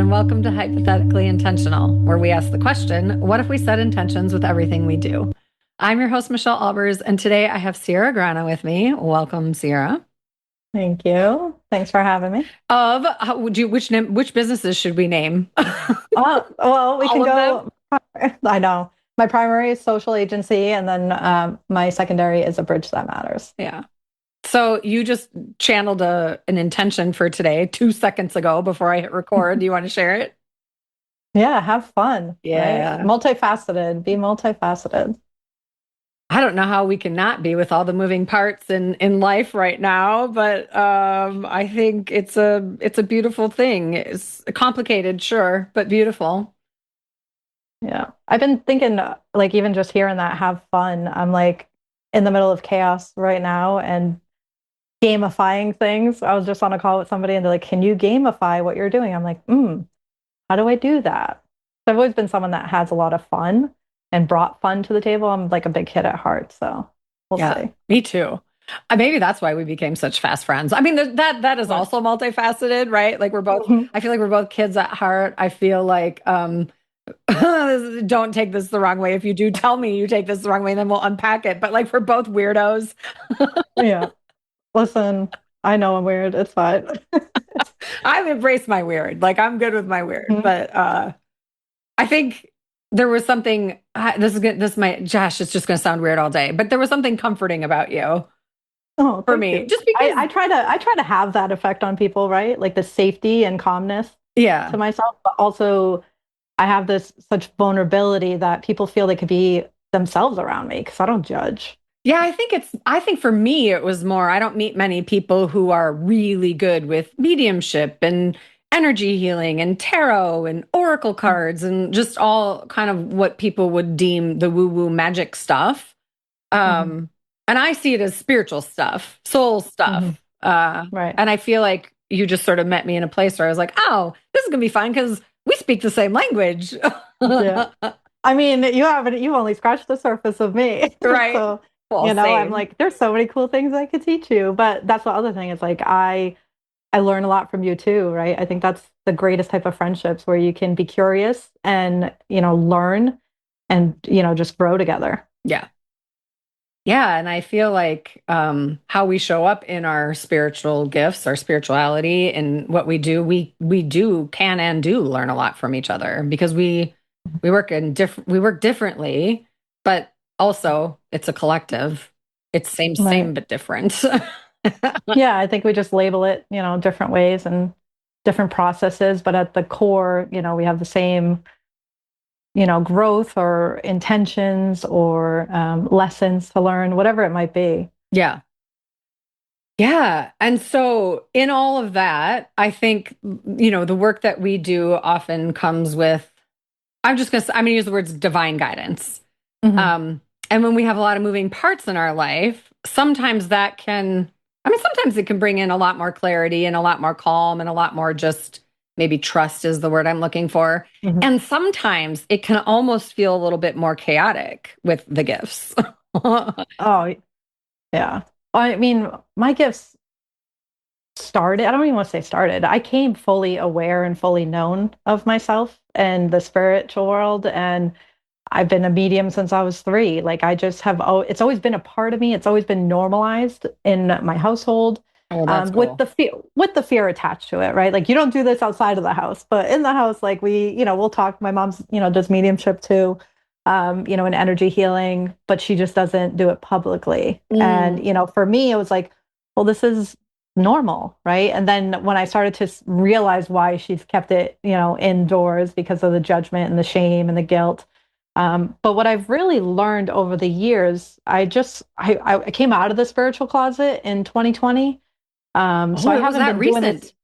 and welcome to Hypothetically Intentional, where we ask the question, what if we set intentions with everything we do? I'm your host, Michelle Aalbers, and today I have Sierra Grana with me. Welcome, Sierra. Thank you. Thanks for having me. Which businesses should we name? Well, we can All of them? go. I know. My primary is social agency, and then my secondary is a bridge that matters. Yeah. So you just channeled an intention for today 2 seconds ago before I hit record. Do you want to share it? Yeah, have fun, right? Yeah. Multifaceted, be multifaceted. I don't know how we can not be with all the moving parts in life right now, but I think it's a beautiful thing. It's complicated, sure, but beautiful. Yeah. I've been thinking, like, even just hearing that, have fun. I'm like in the middle of chaos right now and gamifying things. I was just on a call with somebody and they're like, can you gamify what you're doing? I'm like, how do I do that? So I've always been someone that has a lot of fun and brought fun to the table. I'm like a big kid at heart, so we'll Yeah, see. me too. Maybe that's why we became such fast friends. I mean, that is Right. also multifaceted, right? Like we're both, Mhm. I feel like we're both kids at heart. I feel like don't take this the wrong way. If you do, tell me you take this the wrong way, then we'll unpack it. But like we're both weirdos. Yeah. Listen, I know I'm weird. It's fine. I've embraced my weird. Like I'm good with my weird, Mhm. but I think there was something. This is good. This might, Josh. It's just going to sound weird all day, but there was something comforting about you Oh, for thank me, you. just I, because. I try to I try to have that effect on people, right? Like the safety and calmness Yeah, to myself, but also I have this such vulnerability that people feel they could be themselves around me because I don't judge. yeah. I think for me, it was more. I don't meet many people who are really good with mediumship and energy healing and tarot and oracle cards and just all kind of what people would deem the woo woo magic stuff. Hmm. And I see it as spiritual stuff, soul Hmm. stuff. Right. And I feel like you just sort of met me in a place where I was like, oh, this is gonna be fun because we speak the same language. Yeah. I mean, you've only scratched the surface of me. Right. So, Well, I'm same. like, there's so many cool things I could teach you. But that's the other thing. Is like I learn a lot from you too, right? I think that's the greatest type of friendships where you can be curious and, learn and, just grow together. Yeah. Yeah. And I feel like how we show up in our spiritual gifts, our spirituality, and what we do, we do can and do learn a lot from each other because we work differently, but also it's a collective. It's same Right. but different. Yeah, I think we just label it, different ways and different processes, but at the core, we have the same, growth or intentions or lessons to learn, whatever it might be. Yeah. Yeah. And so, in all of that, I think, the work that we do often comes with, I'm going to use the words divine guidance. Hmm. Um, and when we have a lot of moving parts in our life, sometimes it can bring in a lot more clarity and a lot more calm and a lot more just maybe trust is the word I'm looking for. Hmm. And sometimes it can almost feel a little bit more chaotic with the gifts. Oh, yeah. I mean, my gifts started, I don't even want to say started. I came fully aware and fully known of myself and the spiritual world. And I've been a medium since I was 3. Like I just have, it's always been a part of me. It's always been normalized in my household, Oh, that's with cool. the fear attached to it, right? Like you don't do this outside of the house, but in the house, like we'll talk. My mom's, does mediumship too, and energy healing, but she just doesn't do it publicly. And, Mm, for me, it was like, well, this is normal, right? And then when I started to realize why she's kept it, indoors because of the judgment and the shame and the guilt. But what I've really learned over the years, I came out of the spiritual closet in 2020. So oh, I it was haven't that been doing this. recent.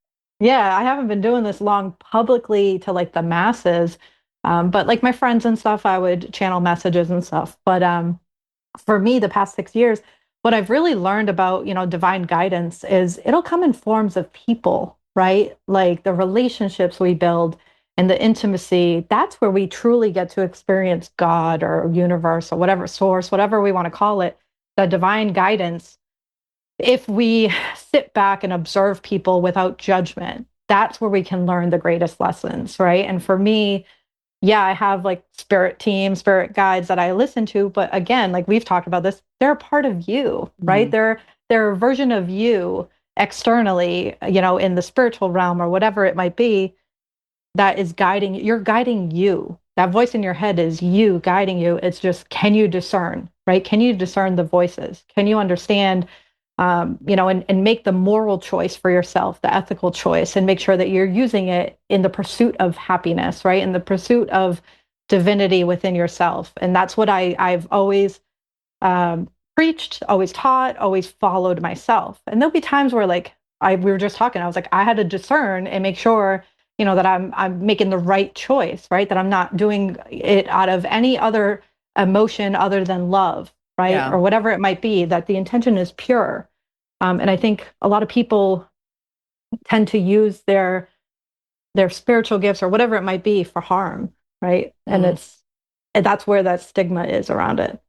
Yeah, I haven't been doing this long publicly to like the masses. But like my friends and stuff, I would channel messages and stuff. But for me, the past 6 years, what I've really learned about, divine guidance is it'll come in forms of people, right? Like the relationships we build and the intimacy. That's where we truly get to experience God or universe or whatever source, whatever we want to call it, the divine guidance. If we sit back and observe people without judgment, that's where we can learn the greatest lessons, right? And for me, yeah, I have like spirit teams, spirit guides that I listen to, but again, like we've talked about this, they're a part of you, right? Mhm. They're a version of you externally, in the spiritual realm or whatever it might be, that is you're guiding you. That voice in your head is you guiding you. It's just, can you discern, right? Can you discern the voices? Can you understand, and make the moral choice for yourself, the ethical choice, and make sure that you're using it in the pursuit of happiness, right? In the pursuit of divinity within yourself. And that's what I've always preached, always taught, always followed myself. And there'll be times where like we were just talking, I was like, I had to discern and make sure, that I'm making the right choice, right? That I'm not doing it out of any other emotion other than love, right? Yeah. Or whatever it might be, that the intention is pure. And I think a lot of people tend to use their spiritual gifts or whatever it might be for harm, right? Mm. And that's where that stigma is around it.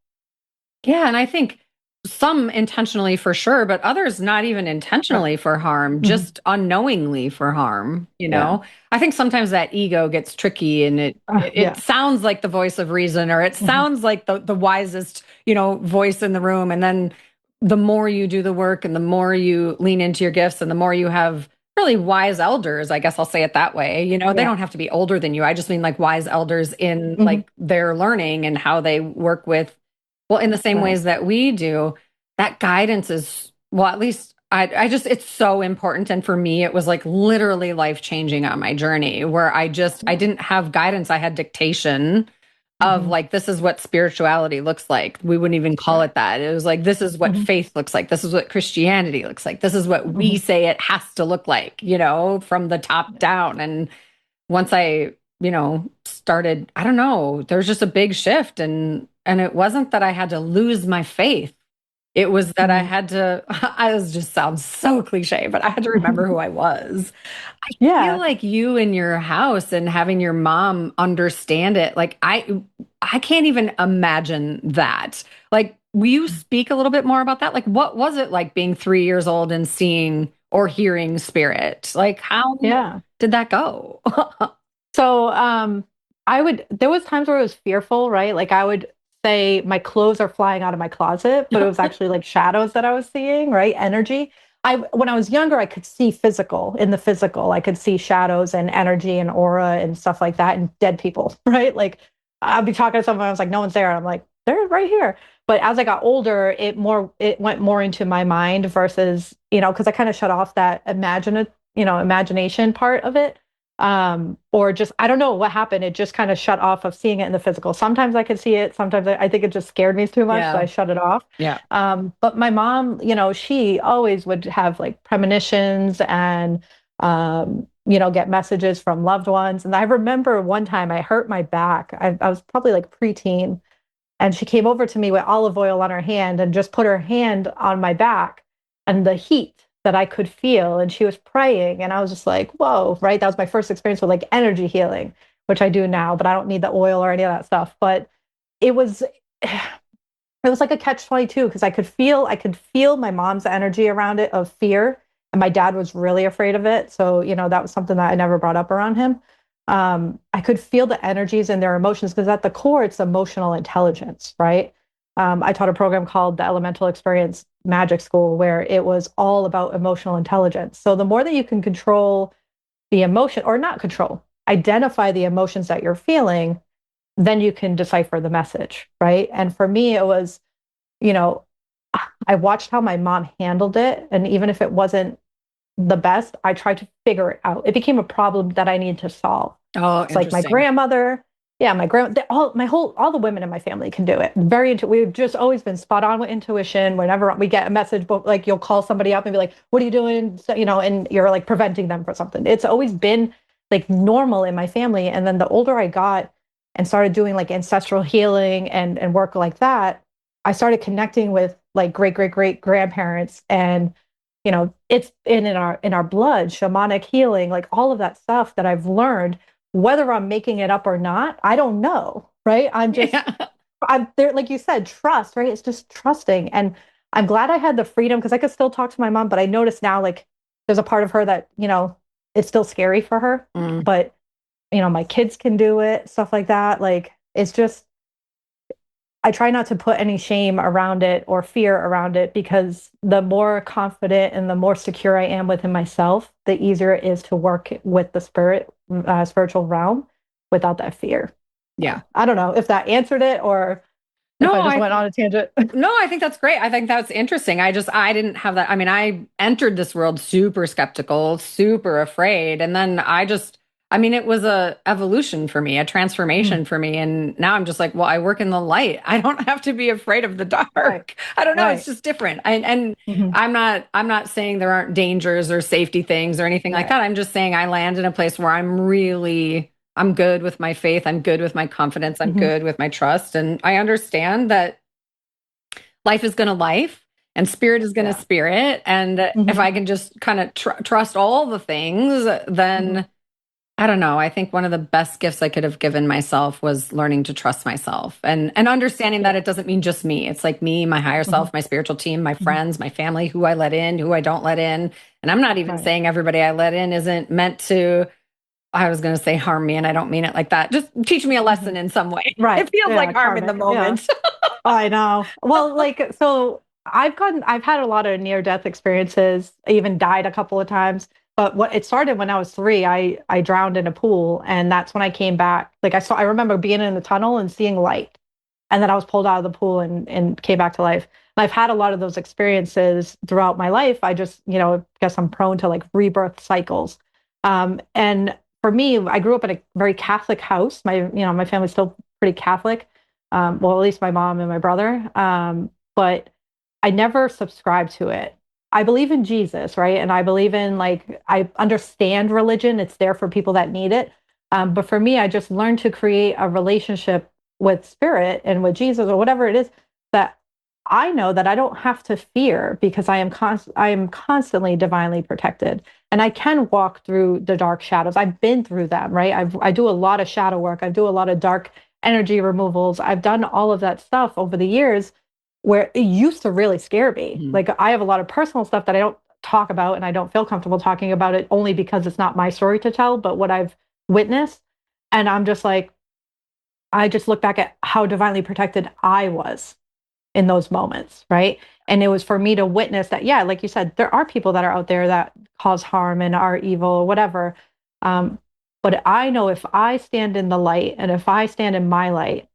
Yeah, and I think some intentionally for sure, but others not even Yeah. intentionally for harm, Mhm. just unknowingly for harm, you Yeah. know? I think sometimes that ego gets tricky and it Yeah. sounds like the voice of reason or it Mhm. sounds like the wisest, voice in the room. And then the more you do the work and the more you lean into your gifts and the more you have really wise elders, I guess I'll say it that way. They Yeah. don't have to be older than you. I just mean like wise elders in Mhm. like their learning and how they work with well, in the same Right. ways that we do, that guidance is, well, at least I just, it's so important. And for me, it was like literally life changing on my journey where I Yeah. didn't have guidance. I had dictation of Mhm. like, this is what spirituality looks like. We wouldn't even call Right. it that. It was like, this is what Mhm. faith looks like. This is what Christianity looks like. This is what we Mhm. say it has to look like, from the top Yeah. down. And once I, started, I don't know, there's just a big shift and it wasn't that I had to lose my faith. It was that I Mhm. had to I was just sounds so cliche, but I had to remember who I was. I feel Yeah. like you in your house and having your mom understand it, like I can't even imagine that. Like, will you speak a little bit more about that? Like, what was it like being 3 years old and seeing or hearing spirit? Like, how Yeah. did that go? So, there was times where it was fearful, right? Like I would say my clothes are flying out of my closet, but it was actually like shadows that I was seeing, right? Energy. When I was younger, I could see in the physical. I could see shadows and energy and aura and stuff like that and dead people, right? Like I'd be talking to someone, I was like, no one's there. And I'm like, they're right here. But as I got older, it went more into my mind versus, because I kind of shut off that imagination part of it, or just I don't know what happened. It just kind of shut off of seeing it in the physical. Sometimes I could see it. Sometimes I think it just scared me too much, so I Yeah. shut it off. Yeah. But my mom, she always would have like premonitions and get messages from loved ones. And I remember one time I hurt my back. I was probably like preteen, and she came over to me with olive oil on her hand and just put her hand on my back and the heat that I could feel. And she was praying. And I was just like, whoa, right? That was my first experience with like energy healing, which I do now, but I don't need the oil or any of that stuff. But it was it was like a catch 22 because I could feel my mom's energy around it of fear. And my dad was really afraid of it. So, that was something that I never brought up around him. I could feel the energies and their emotions because at the core, it's emotional intelligence, right? I taught a program called the Elemental Experience Magic School where it was all about emotional intelligence. So the more that you can control the emotion or not control, identify the emotions that you're feeling, then you can decipher the message, right? And for me, it was, you know, I watched how my mom handled it. And even if it wasn't the best, I tried to figure it out. It became a problem that I needed to solve. Oh, It's like my interesting. grandmother, yeah, all the women in my family can do it. We've just always been spot on with intuition. Whenever we get a message, but like you'll call somebody up and be like, "What are you doing?" So, and you're like preventing them from something. It's always been like normal in my family. And then the older I got and started doing like ancestral healing and work like that, I started connecting with like great grandparents and it's in our blood, shamanic healing, like all of that stuff that I've learned, whether I'm making it up or not, I don't know, right? Yeah. I'm there, like you said, trust, right? It's just trusting. And I'm glad I had the freedom because I could still talk to my mom, but I notice now like there's a part of her that, it's still scary for her. Mm. But, my kids can do it, stuff like that. Like, it's just, I try not to put any shame around it or fear around it, because the more confident and the more secure I am within myself, the easier it is to work with the spiritual realm without that fear. Yeah. So, I don't know if that answered it or if No, I just I went on a tangent. No, I think that's great. I think that's interesting. I didn't have that. I mean, I entered this world super skeptical, super afraid, and then I mean, it was a evolution for me, a Mm, transformation for me, and now I'm just like, well, I work in the light. I don't have to be afraid of the right, dark. I don't know, it's right. just different. And Hmm. I'm not saying there aren't dangers or safety things or anything like Right. that. I'm just saying I land in a place where I'm good with my faith, I'm good with my confidence, I'm Hmm. good with my trust, and I understand that life is going to life and spirit is going to Yeah. spirit. And if Hmm. I can just kind of trust all the things, Hmm. then I don't know. I think one of the best gifts I could have given myself was learning to trust myself and understanding that Yeah. it doesn't mean just me. It's like me, my higher Hmm. self, my spiritual team, my Hmm. friends, my family, who I let in, who I don't let in. And I'm not even Right. saying everybody I let in isn't meant to, I was going to say harm me, and I don't mean it like that. Just teach me a Hmm. lesson in some way. Right. It feels like Yeah. harm in the Karmic. Yeah. moment. I know. Well, like, so I've had a lot of near death experiences. I even died a couple of times. But what it started when I was 3, I drowned in a pool, and that's when I came back. Like, I remember being in the tunnel and seeing light, and then I was pulled out of the pool and came back to life. And I've had a lot of those experiences throughout my life. I just, guess I'm prone to like rebirth cycles. And for me, I grew up in a very Catholic house. My family's still pretty Catholic. Well, at least my mom and my brother. But I never subscribed to it. I believe in Jesus, right? And I believe in, like, I understand religion. It's there for people that need it. But for me, I just learned to create a relationship with spirit and with Jesus or whatever it is, that I know that I don't have to fear, because I am constantly divinely protected, and I can walk through the dark shadows. I've been through them, right? I do a lot of shadow work. I do a lot of dark energy removals. I've done all of that stuff over the years, where it used to really scare me. Mhm. Like, I have a lot of personal stuff that I don't talk about, and I don't feel comfortable talking about it, only because it's not my story to tell, but what I've witnessed. And I'm just like, I just look back at how divinely protected I was in those moments, right? And it was for me to witness that, yeah, like you said, there are people that are out there that cause harm and are evil or whatever. Um, but I know if I stand in the light and if I stand in my light,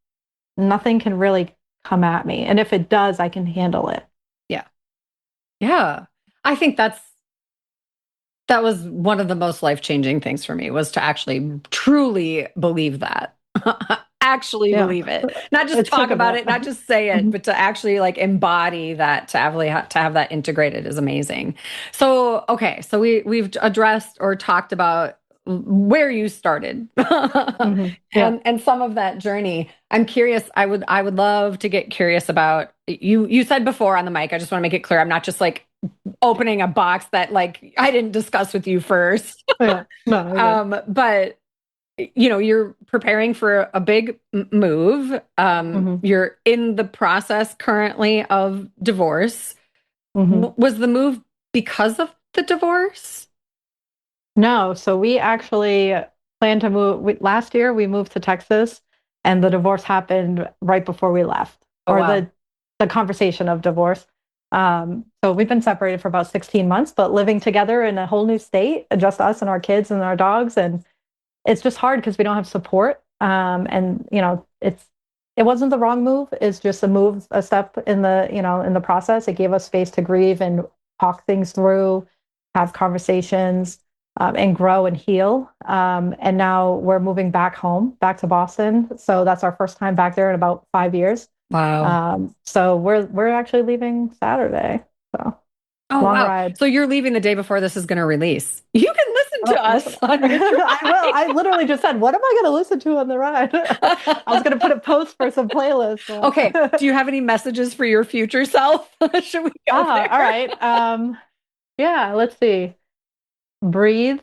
nothing can really come at me. And if it does, I can handle it. Yeah. Yeah. I think that was one of the most life-changing things for me, was to actually truly believe that. Actually Yeah. believe it. Not just It took talk a about bit. it, not just say it, Mhm. but to actually like embody that, to have that integrated is amazing. So, okay, so we've addressed or talked about where you started Mhm. Yeah. and some of that journey. I'm curious, I would love to get curious about you said before on the mic, I just want to make it clear, I'm not just like opening a box that like I didn't discuss with you first. Yeah. No, you're good. But you're preparing for a big move. Hmm. You're in the process currently of divorce. Hmm. Was the move because of the divorce? No, so we actually planned to move. Last year, we moved to Texas, and the divorce happened right before we left, Oh or wow. the conversation of divorce. So we've been separated for about 16 months, but living together in a whole new state, just us and our kids and our dogs, and it's just hard because we don't have support. And it wasn't the wrong move. It's just a move, a step in the process. It gave us space to grieve and talk things through, have conversations, and grow and heal. And now we're moving back home, back to Boston. So that's our first time back there in about 5 years. Wow. So we're actually leaving Saturday. So Oh long wow. ride. So you're leaving the day before this is going to release. You can listen Oh, to listen, us on your I will. drive. I literally just said, what am I going to listen to on the ride? I was going to put a post for some playlists, Okay. but Do you have any messages for your future self? Should we go all there? right. Yeah, let's see. Breathe.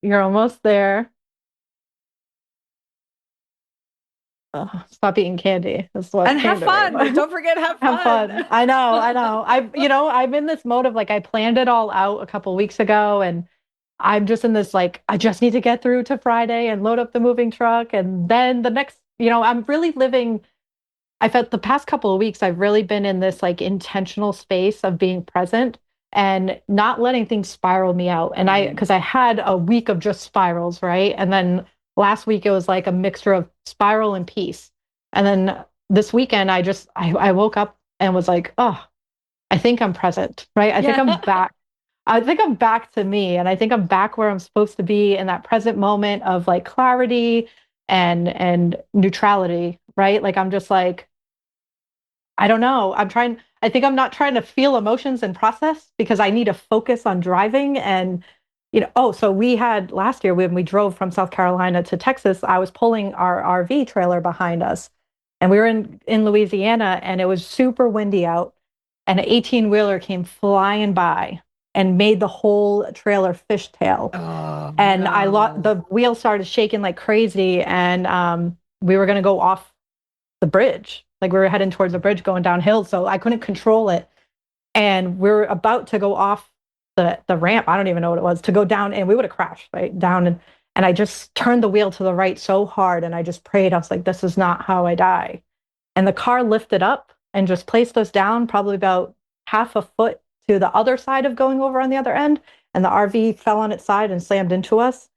You're almost there. Stop eating candy. That's what And have came to me. fun. Don't forget, have Have fun. fun. I know. I know. I'm in this mode of like, I planned it all out a couple weeks ago, and I'm just in this like, I just need to get through to Friday and load up the moving truck. And then the next, I'm really living, I felt the past couple of weeks, I've really been in this like intentional space of being present and not letting things spiral me out. And Mm. because I had a week of just spirals, right? And then last week it was like a mixture of spiral and peace. And then this weekend, I woke up and was like, oh, I think I'm present, right? I think I'm Yeah. back. I think I'm back to me. And I think I'm back where I'm supposed to be in that present moment of like clarity and neutrality, right? Like I'm just like, I don't know. I think I'm not trying to feel emotions and process because I need to focus on driving. And, oh, so we had last year when we drove from South Carolina to Texas, I was pulling our RV trailer behind us. And we were in Louisiana and it was super windy out. And an 18 wheeler came flying by and made the whole trailer fishtail. Oh And no. the wheel started shaking like crazy. And we were going to go off the bridge. Like we were heading towards the bridge going downhill. So I couldn't control it. And we are about to go off the ramp. I don't even know what it was to go down and we would have crashed right down. And I just turned the wheel to the right so hard. And I just prayed. I was like, this is not how I die. And the car lifted up and just placed us down probably about half a foot to the other side of going over on the other end. And the RV fell on its side and slammed into us.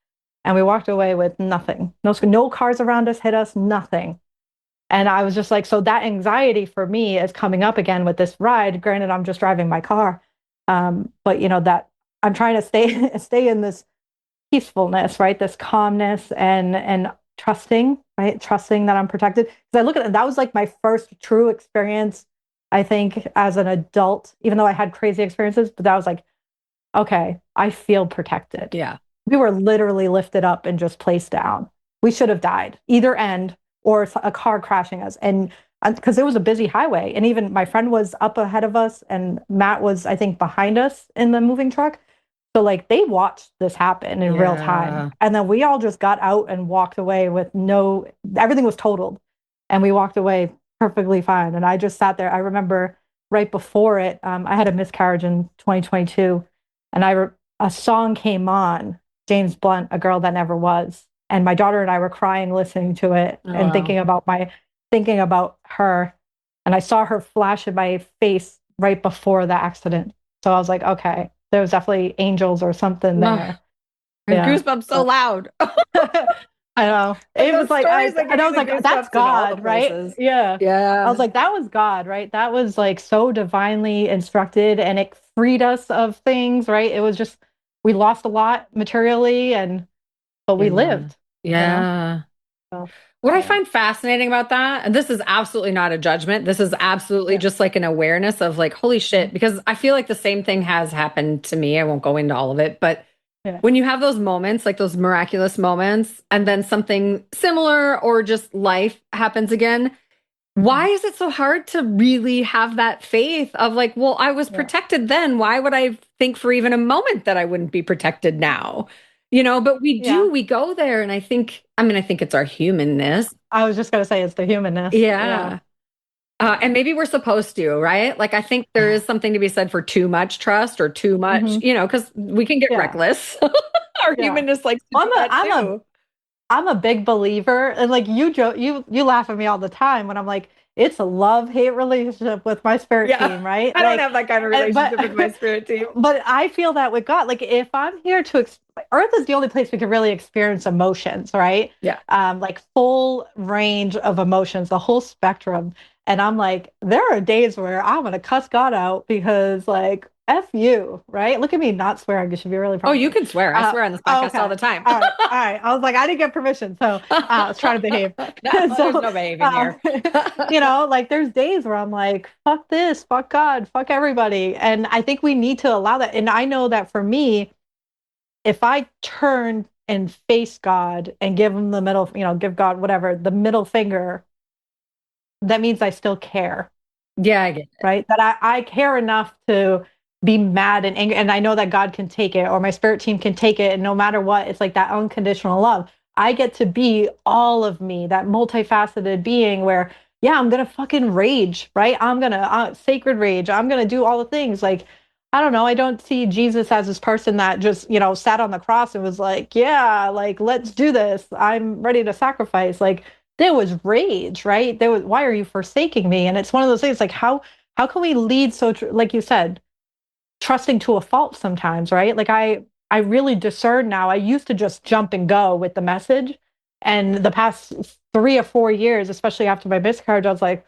And we walked away with nothing. No cars around us hit us, nothing. And I was just like, so that anxiety for me is coming up again with this ride. Granted, I'm just driving my car. But that I'm trying to stay in this peacefulness, right? This calmness and trusting, right? Trusting that I'm protected. Because I look at it, that was like my first true experience, I think, as an adult, even though I had crazy experiences, but that was like, okay, I feel protected. Yeah. We were literally lifted up and just placed down. We should have died, either end or a car crashing us. And because it was a busy highway, and even my friend was up ahead of us, and Matt was, I think, behind us in the moving truck. So like they watched this happen in real time. Yeah. And then we all just got out and walked away with everything was totaled. And we walked away perfectly fine. And I just sat there. I remember right before it, I had a miscarriage in 2022. And a song came on, James Blunt, A Girl That Never Was. And my daughter and I were crying listening to it Oh, and wow. thinking about her. And I saw her flash in my face right before the accident. So I was like, okay, there was definitely angels or something No. there. And Yeah. goosebumps so So, loud. I know. Like It was those like stories that and give I you was the like, that's goosebumps in all the God, right? places. Yeah. I Yeah. was like, that was God, right? That was like so divinely instructed and it freed us of things, right? It was just we lost a lot materially but we Yeah. lived, you know? Yeah. So What I yeah. find fascinating about that, and this is absolutely not a judgment, this is absolutely Yeah. just like an awareness of like, holy Mhm. shit, because I feel like the same thing has happened to me. I won't go into all of it, but Yeah. when you have those moments, like those miraculous moments, and then something similar or just life happens again, why Mhm. is it so hard to really have that faith of like, well, I was Yeah. protected then. Why would I think for even a moment that I wouldn't be protected now? But we Yeah. do, we go there. And I think it's our humanness. I was just gonna say it's the humanness. Yeah. Yeah. And maybe we're supposed to, right? Like, I think there is something to be said for too much trust or too much, Hmm. because we can get Yeah. reckless. Our Yeah. humanness likes to Well, do that too. I'm a big believer, and like you laugh at me all the time when I'm like, it's a love-hate relationship with my spirit Yeah. team, right? I don't have that kind of But relationship with my spirit team. but I feel that with God, like if I'm here Earth is the only place we can really experience emotions, right? Yeah. Like full range of emotions, the whole spectrum. And I'm like, there are days where I'm gonna cuss God out because like F you, right? Look at me not swearing. You should be really Oh, proud of you me. can swear. I swear on this podcast all Okay. the time. All right. All right. I was like, I didn't get permission. So I was trying to behave. No, there's So, no behaving um, here. like there's days where I'm like, fuck this, fuck God, fuck everybody. And I think we need to allow that. And I know that for me, if I turn and face God and give him the middle, give God whatever, the middle finger, that means I still care, Yeah, I get it. right? That I care enough to be mad and angry. And I know that God can take it or my spirit team can take it. And no matter what, it's like that unconditional love. I get to be all of me, that multifaceted being where, yeah, I'm going to fucking rage, right? I'm going to sacred rage. I'm going to do all the things. Like, I don't know. I don't see Jesus as this person that just, sat on the cross and was like, yeah, like, let's do this. I'm ready to sacrifice. Like, there was rage, right? There was, why are you forsaking me? And it's one of those things like, how can we lead so, like you said, trusting to a fault sometimes, right? Like, I really discern now. I used to just jump and go with the message. And the past 3 or 4 years, especially after my miscarriage, I was like,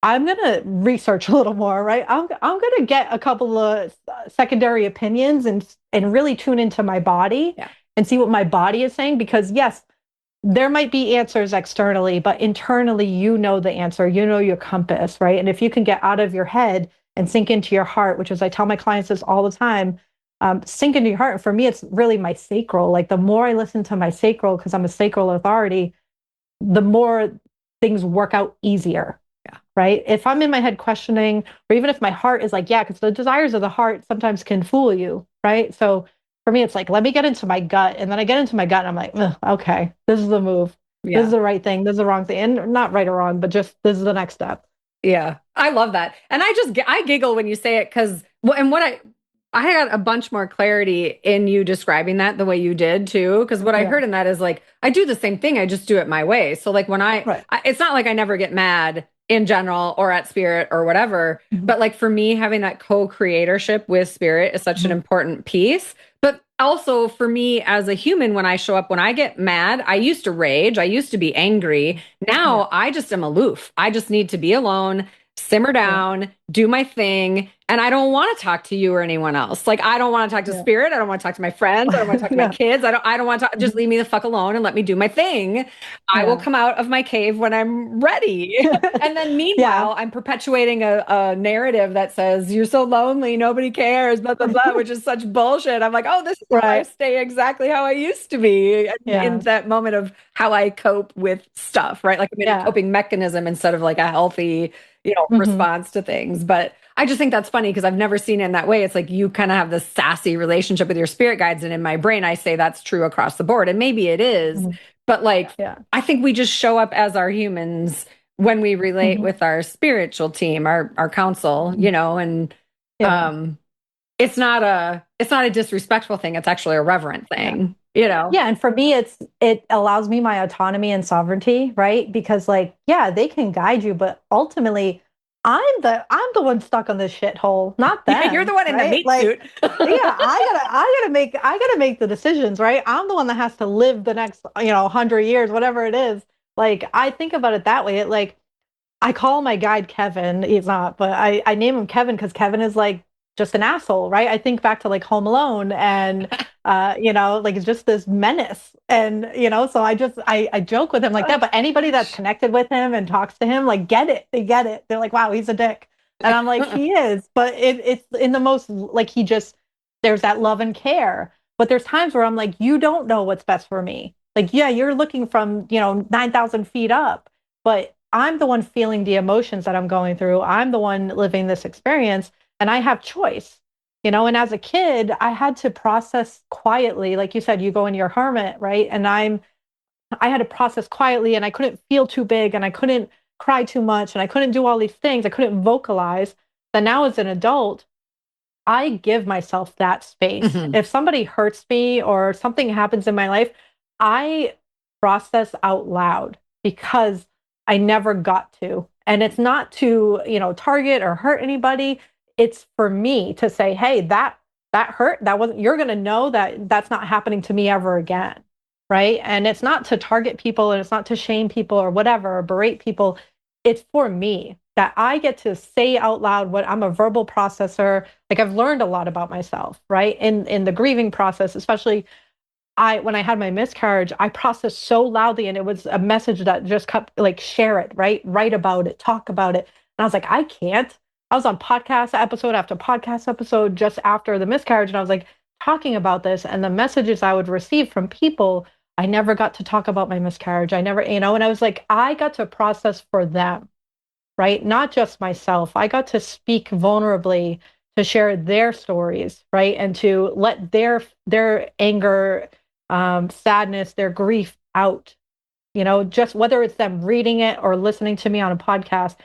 I'm gonna research a little more, right? I'm gonna get a couple of secondary opinions and really tune into my body Yeah. and see what my body is saying. Because yes, there might be answers externally, but internally, you know the answer, you know your compass, right? And if you can get out of your head and sink into your heart, which is I tell my clients this all the time, sink into your heart. And for me, it's really my sacral. Like the more I listen to my sacral, because I'm a sacral authority, the more things work out easier, Yeah. right? If I'm in my head questioning, or even if my heart is like, yeah, because the desires of the heart sometimes can fool you, right? So for me, it's like, let me get into my gut. And then I get into my gut and I'm like, okay, this is the move. This is Yeah. the right thing. This is the wrong thing. And not right or wrong, but just this is the next step. Yeah, I love that. And I giggle when you say it because well, and what I got a bunch more clarity in you describing that the way you did too. Because what I Yeah. heard in that is like I do the same thing, I just do it my way. So like when Right. it's not like I never get mad in general or at spirit or whatever, Mhm. but like for me, having that co-creatorship with spirit is such an Mhm. important piece. But also for me as a human, when I show up, when I get mad, I used to rage, I used to be angry. Yeah. Now I just am aloof. I just need to be alone, simmer Yeah. down, do my thing. And I don't want to talk to you or anyone else. Like I don't want to talk to Yeah. spirit. I don't want to talk to my friends. I don't want to talk to my Yeah. kids. I don't want to talk, just Mhm. leave me the fuck alone and let me do my thing. I will Yeah. come out of my cave when I'm ready. And then Yeah. meanwhile, I'm perpetuating a narrative that says, you're so lonely, nobody cares, blah, blah, blah, which is such bullshit. I'm like, oh, this is how I Right. stay exactly how I used to be in Yeah. that moment of how I cope with stuff, right? Like I'm in a Yeah. coping mechanism instead of like a healthy, Hmm. response to things. But I just think that's funny because I've never seen it in that way. It's like you kind of have this sassy relationship with your spirit guides. And in my brain, I say that's true across the board. And maybe it is, Hmm. but like, Yeah. I think we just show up as our humans when we relate Hmm. with our spiritual team, our council, Hmm. and Yeah. um it's not a disrespectful thing. It's actually a reverent Yeah. thing. Yeah, and for me it allows me my autonomy and sovereignty, right? Because like, yeah, they can guide you, but ultimately I'm the one stuck on this shithole, not Yeah, you're the them, one in the right? meat Like, suit. yeah, I gotta make the decisions, right? I'm the one that has to live the next, 100 years, whatever it is. Like, I think about it that way. It like I call my guide Kevin. He's not, but I name him Kevin because Kevin is like just an asshole, right? I think back to like Home Alone and like it's just this menace. And so I joke with him like that. But anybody that's connected with him and talks to him, like get it. They get it. They're like, wow, he's a dick. And I'm like, he is, but it's in the most like he just there's that love and care. But there's times where I'm like, you don't know what's best for me. Like, yeah, you're looking from, 9,000 feet up, but I'm the one feeling the emotions that I'm going through. I'm the one living this experience and I have choice. And as a kid, I had to process quietly. Like you said, you go in your hermit, right? And I had to process quietly and I couldn't feel too big and I couldn't cry too much and I couldn't do all these things. I couldn't vocalize. Then now as an adult, I give myself that space. Mhm. If somebody hurts me or something happens in my life, I process out loud because I never got to. And it's not to, target or hurt anybody. It's for me to say, hey, that hurt. That wasn't, you're going to know that that's not happening to me ever again. Right. And it's not to target people and it's not to shame people or whatever, or berate people. It's for me that I get to say out loud what I'm a verbal processor. Like I've learned a lot about myself, right? In the grieving process, especially when I had my miscarriage, I processed so loudly and it was a message that just kept like share it, right? Write about it, talk about it. And I was like, I can't. I was on podcast episode after podcast episode just after the miscarriage and I was like talking about this and the messages I would receive from people, I never got to talk about my miscarriage. I never, and I was like, I got to process for them, right? Not just myself. I got to speak vulnerably to share their stories, right? And to let their anger, sadness, their grief out. Just whether it's them reading it or listening to me on a podcast,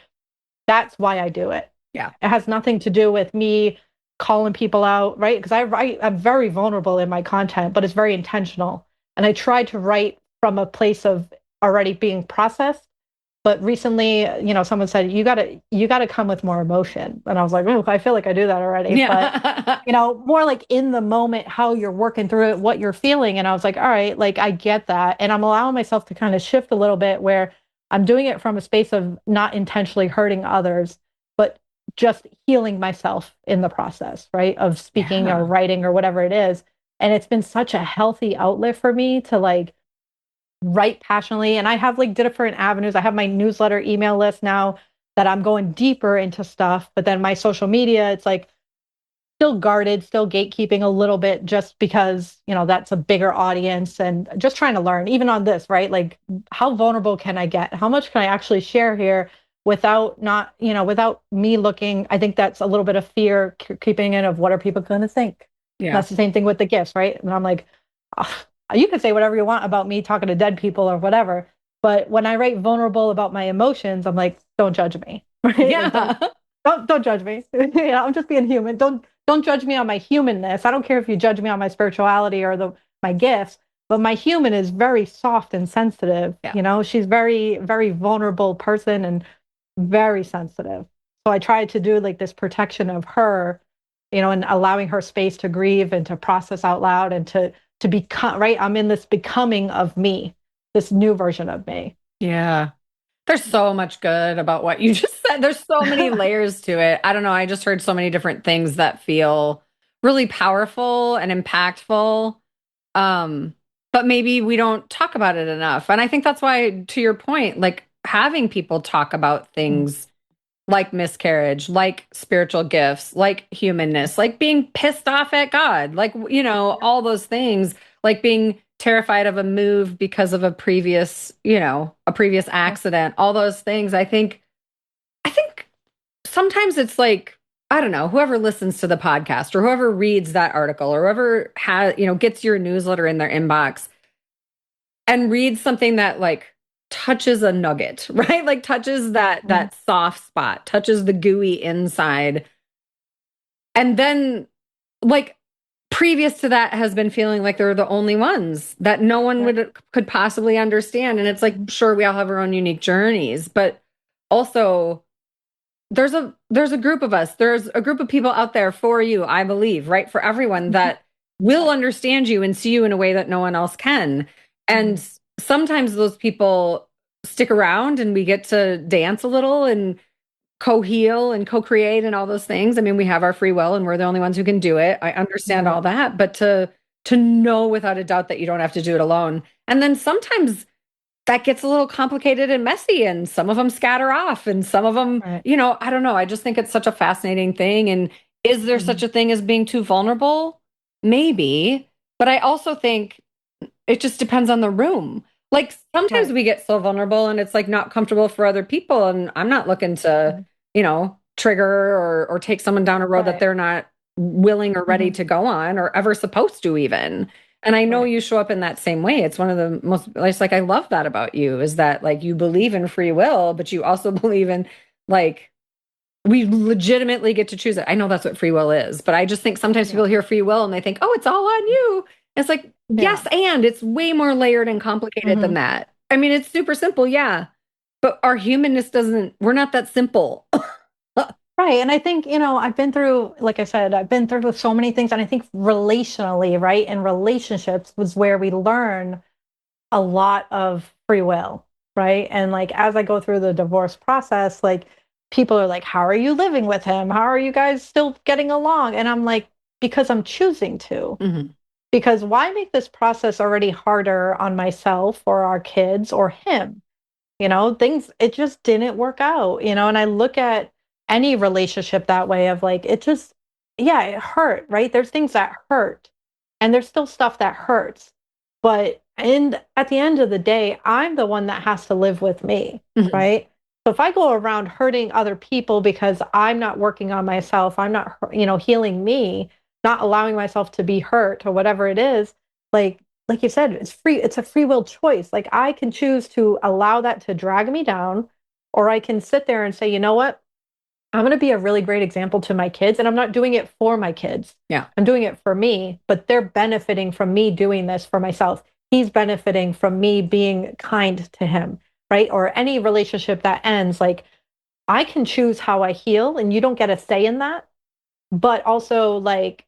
that's why I do it. Yeah. It has nothing to do with me calling people out, right? Because I'm very vulnerable in my content, but it's very intentional. And I try to write from a place of already being processed. But recently, someone said, you gotta come with more emotion. And I was like, oh, I feel like I do that already. But Yeah. more like in the moment, how you're working through it, what you're feeling. And I was like, all right, like I get that. And I'm allowing myself to kind of shift a little bit where I'm doing it from a space of not intentionally hurting others, but just healing myself in the process, right? Of speaking or Yeah. writing or whatever it is. And it's been such a healthy outlet for me to like write passionately. And I have like different avenues. I have my newsletter email list now that I'm going deeper into stuff. But then my social media, it's like still guarded, still gatekeeping a little bit just because, that's a bigger audience and just trying to learn, even on this, right? Like, how vulnerable can I get? How much can I actually share here without not, without me looking? I think that's a little bit of fear creeping in of what are people going to think? And Yeah. that's the same thing with the gifts, right? And I'm like, "Ugh, you can say whatever you want about me talking to dead people or whatever. But when I write vulnerable about my emotions, I'm like, don't judge me, right? Like, don't Yeah. don't judge me. I'm just being human. Don't judge me on my humanness. I don't care if you judge me on my spirituality or my gifts, but my human is very soft and sensitive. Yeah. She's very, very vulnerable person and very sensitive. So I tried to do like this protection of her, and allowing her space to grieve and to process out loud and to become right. I'm in this becoming of me, this new version of me. Yeah. There's so much good about what you just said. There's so many layers to it. I don't know. I just heard so many different things that feel really powerful and impactful. Um, but maybe we don't talk about it enough. And I think that's why, to your point, like having people talk about things like miscarriage, like spiritual gifts, like humanness, like being pissed off at God, like, all those things, like being terrified of a move because of a previous accident, all those things. I think sometimes it's like, I don't know, whoever listens to the podcast or whoever reads that article or whoever gets your newsletter in their inbox and reads something that like touches a nugget, right? Like touches that soft spot, touches the gooey inside. And then like previous to that has been feeling like they're the only ones that no one Right. could possibly understand. And it's like, sure, we all have our own unique journeys, but also there's a group of us. There's a group of people out there for you, I believe, right? For everyone that will understand you and see you in a way that no one else can. And sometimes those people stick around and we get to dance a little and co-heal and co-create and all those things. I mean, we have our free will and we're the only ones who can do it. I understand Right. all that, but to know without a doubt that you don't have to do it alone. And then sometimes that gets a little complicated and messy and some of them scatter off and some of them, Right. I don't know. I just think it's such a fascinating thing. And is there such Mhm. a thing as being too vulnerable? Maybe, but I also think it just depends on the room. Like sometimes Right. we get so vulnerable and it's like not comfortable for other people and I'm not looking to, Mhm. trigger or take someone down a road that Right. they're not willing or ready Mhm. to go on or ever supposed to even. And I know Right. you show up in that same way. It's one of the most, it's like, I love that about you is that like you believe in free will, but you also believe in like, we legitimately get to choose it. I know that's what free will is, but I just think sometimes Yeah. people hear free will and they think, oh, it's all on you. It's like, Yeah. yes, and it's way more layered and complicated than Mhm. that. I mean, it's super simple, yeah, but our humanness doesn't, we're not that simple. Right. And I think, I've been through, like I said, I've been through so many things. And I think relationally, right? And relationships was where we learn a lot of free will, right? And like as I go through the divorce process, like people are like, how are you living with him? How are you guys still getting along? And I'm like, because I'm choosing to. Mhm. Because why make this process already harder on myself or our kids or him? Things, it just didn't work out, and I look at any relationship that way of like, it just, yeah, it hurt, right? There's things that hurt and there's still stuff that hurts. But at the end of the day, I'm the one that has to live with me, Mhm. right? So if I go around hurting other people because I'm not working on myself, I'm not, healing me, not allowing myself to be hurt or whatever it is, like you said, it's a free will choice. Like I can choose to allow that to drag me down, or I can sit there and say, you know what? I'm going to be a really great example to my kids. And I'm not doing it for my kids. Yeah. I'm doing it for me, but they're benefiting from me doing this for myself. He's benefiting from me being kind to him, right? Or any relationship that ends, like I can choose how I heal and you don't get a say in that. But also, like,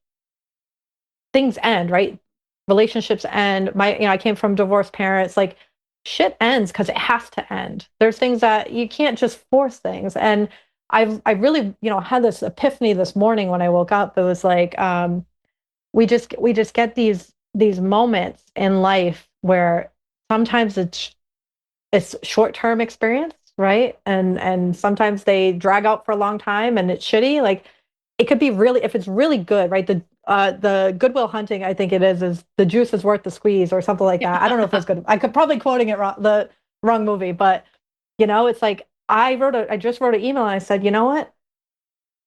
things end, right? Relationships end. I came from divorced parents. Like, shit ends because it has to end. There's things that you can't just force things. And I really, had this epiphany this morning when I woke up. It was like, we just get these moments in life where sometimes it's short-term experience, right? And sometimes they drag out for a long time and it's shitty. Like it could be really, if it's really good, right? The Goodwill Hunting, I think it is the juice is worth the squeeze or something like that. I don't know if it's good. I could probably quoting it wrong, the wrong movie, but it's like I just wrote an email and I said, you know what?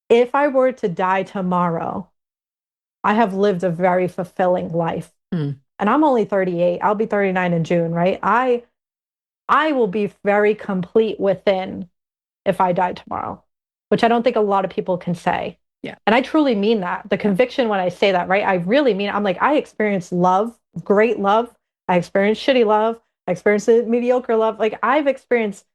If I were to die tomorrow, I have lived a very fulfilling life. Mm. And I'm only 38. I'll be 39 in June, right? I will be very complete within if I died tomorrow, which I don't think a lot of people can say. Yeah. And I truly mean that. The conviction when I say that, right? I really mean, I'm like, I experienced love, great love. I experienced shitty love. I experienced mediocre love. Like I've experienced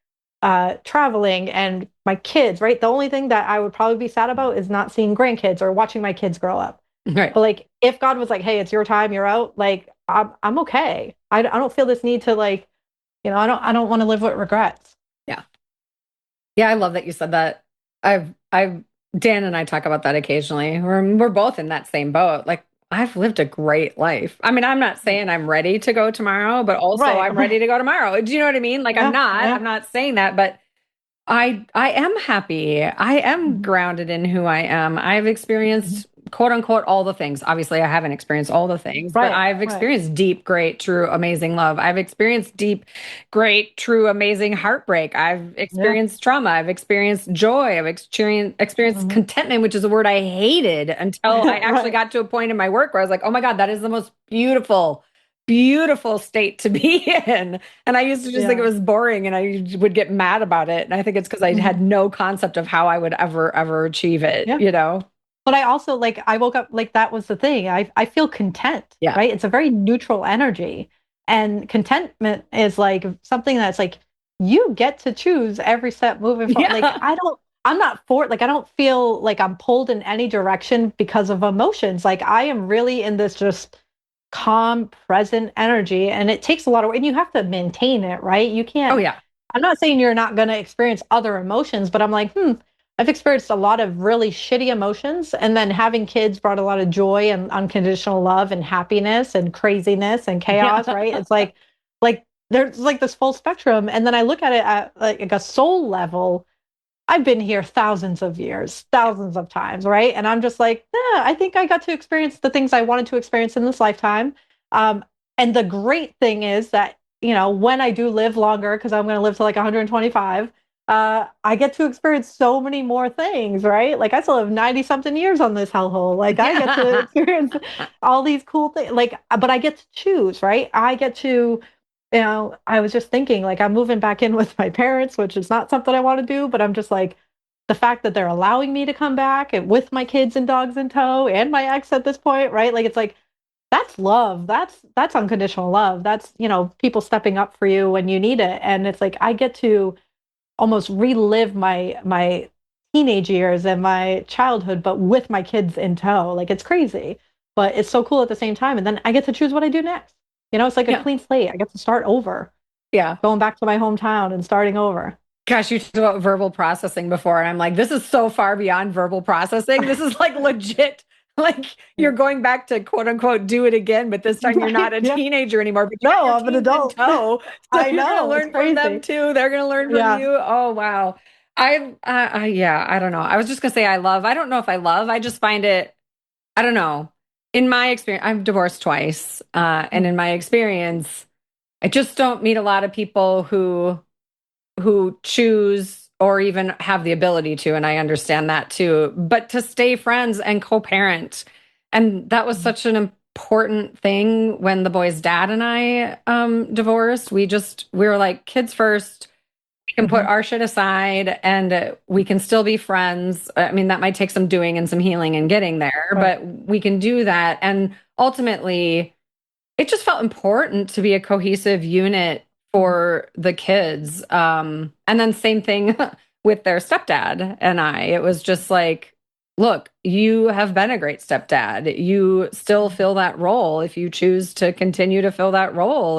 traveling and my kids, right? The only thing that I would probably be sad about is not seeing grandkids or watching my kids grow up. Right. But like, if God was like, "Hey, it's your time, you're out," like I'm okay. I don't feel this need to like, I don't want to live with regrets. Yeah. Yeah, I love that you said that. I've Dan and I talk about that occasionally. We're both in that same boat. Like I've lived a great life. I mean, I'm not saying I'm ready to go tomorrow, but also Right, I'm right. ready to go tomorrow. Do you know what I mean? Like I'm Yeah, not. yeah. I'm not saying that, but I am happy. I am Mhm. grounded in who I am. I've experienced quote unquote all the things. Obviously, I haven't experienced all the things, but Right, I've right. experienced deep, great, true, amazing love. I've experienced deep, great, true, amazing heartbreak. I've Yeah. experienced trauma. I've experienced joy. I've experienced Mhm. contentment, which is a word I hated until I actually Right. got to a point in my work where I was like, oh my God, that is the most beautiful, beautiful state to be in. And I used to just think it Yeah. was boring and I would get mad about it. And I think it's because I had Mhm. no concept of how I would ever achieve it, Yeah. you know? But I also like I woke up like that was the thing. I feel content, Yeah. right? It's a very neutral energy. And contentment is like something that's like you get to choose every step moving forward. Like Yeah. I'm not for like I don't feel like I'm pulled in any direction because of emotions. Like I am really in this just calm, present energy. And it takes a lot of and you have to maintain it, right? You Oh, can't, yeah. I'm not saying you're not gonna experience other emotions, but I'm like, I've experienced a lot of really shitty emotions, and then having kids brought a lot of joy and unconditional love and happiness and craziness and chaos, Yeah. right? It's like there's like this full spectrum. And then I look at it at like a soul level. I've been here thousands of years, thousands of times, right? And I'm just like, yeah, I think I got to experience the things I wanted to experience in this lifetime. Um, and the great thing is that, when I do live longer, because I'm going to live to like 125, I get to experience so many more things, right? Like I still have 90 something years on this hellhole. Like I get to Yeah. experience all these cool things. Like, but I get to choose, right? I get to I was just thinking, like, I'm moving back in with my parents, which is not something I want to do, but I'm just like, the fact that they're allowing me to come back and with my kids and dogs in tow and my ex at this point, right? Like, it's like, that's love. That's unconditional love. That's, people stepping up for you when you need it. And it's like, I get to almost relive my teenage years and my childhood, but with my kids in tow. Like, it's crazy, but it's so cool at the same time. And then I get to choose what I do next. It's like a Yeah. clean slate. I get to start over, Yeah. going back to my hometown and starting over. Gosh, you talked about verbal processing before, and I'm like, this is so far beyond verbal processing. This is like legit. Like you're going back to quote unquote do it again, but this time you're not Right. a Yeah. teenager anymore, but you got No, your I'm an teens in adult. tow. So I you're going to know. It's learn from them crazy. too. They're going to learn from Yeah. you. Oh, wow. Yeah, I don't know. I was just going to say I don't know if I love, I just find it, I don't know. In my experience, I'm divorced twice. And in Mhm. my experience, I just don't meet a lot of people who choose or even have the ability to, and I understand that too, but to stay friends and co-parent. And that was such an important thing when the boy's dad and I divorced. We were like kids first. We can put Hmm. our shit aside and we can still be friends. I mean, that might take some doing and some healing and getting there, Right. but we can do that. And ultimately, it just felt important to be a cohesive unit Mhm. for the kids. And then same thing with their stepdad and I. It was just like, look, you have been a great stepdad. You still Mhm. fill that role if you choose to continue to fill that role.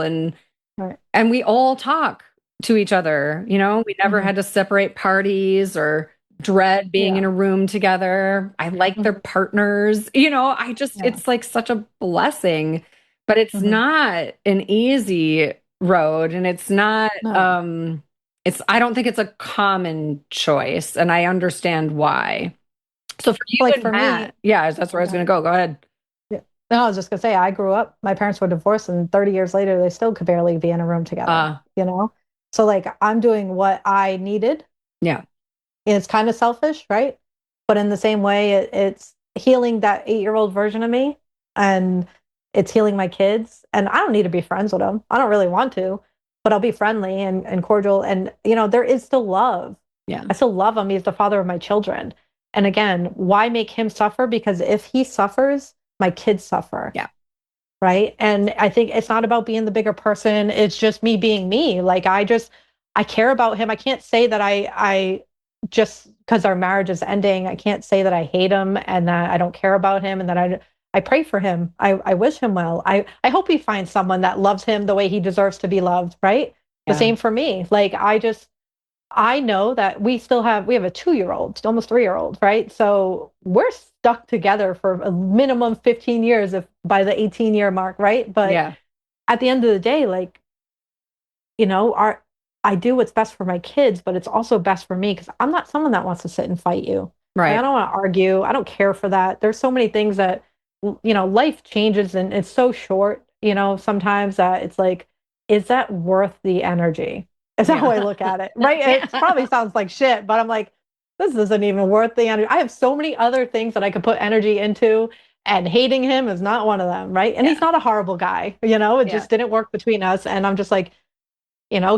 Right. And we all talk to each other. We never Hmm. had to separate parties or dread being in Yeah. a room together. I like their Hmm. partners. I just, Yeah. it's like such a blessing, but it's Hmm. not an easy road. And it's not, No. I don't think it's a common choice. And I understand why. So for you Like and for Matt, me, yeah, that's where I was going to okay. go. Go ahead. Yeah. No, I was just gonna say I grew up, my parents were divorced, and 30 years later they still could barely be in a room together, Uh, you know? So like I'm doing what I needed. yeah, And it's kind of selfish, right? But in the same way, it's healing that 8-year-old version of me, and it's healing my kids. And I don't need to be friends with them. I don't really want to, but I'll be friendly and cordial. And, there is still love. yeah, I still love him. He's the father of my children. And again, why make him suffer? Because if he suffers, my kids suffer, yeah, right? And I think it's not about being the bigger person. It's just me being me. Like I care about him. I can't say that I just because our marriage is ending, I can't say that I hate him and that I don't care about him and that I pray for him. I wish him well. I hope he finds someone that loves him the way he deserves to be loved, right? The yeah, same for me. Like I know that we have a 2-year-old, almost 3-year-old, right? So we're stuck together for a minimum 15 years if by the 18-year mark, right? But yeah, at the end of the day, like, our I do what's best for my kids, but it's also best for me because I'm not someone that wants to sit and fight you. Like I right. don't want to argue. I don't care for that. There's so many things that life changes and it's so short, sometimes that it's like, is that worth the energy? Is that how I Yeah. look at it? Right? It Yeah. probably sounds like shit, but I'm like, this isn't even worth the energy. I have so many other things that I could put energy into, and hating him is not one of them, right? And he's Yeah. not a horrible guy, it Yeah. just didn't work between us. And I'm just like,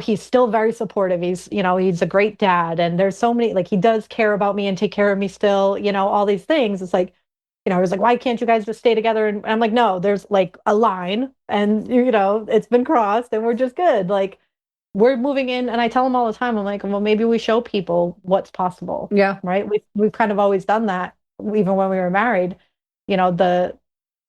he's still very supportive. He's a great dad. And there's so many, like, he does care about me and take care of me still, all these things. It's like, I was like, why can't you guys just stay together? And I'm like, no, there's like a line and, it's been crossed and we're just good. Like, we're moving in. And I tell him all the time, I'm like, well, maybe we show people what's possible, Yeah. right? We've kind of always done that, even when we were married. You know, the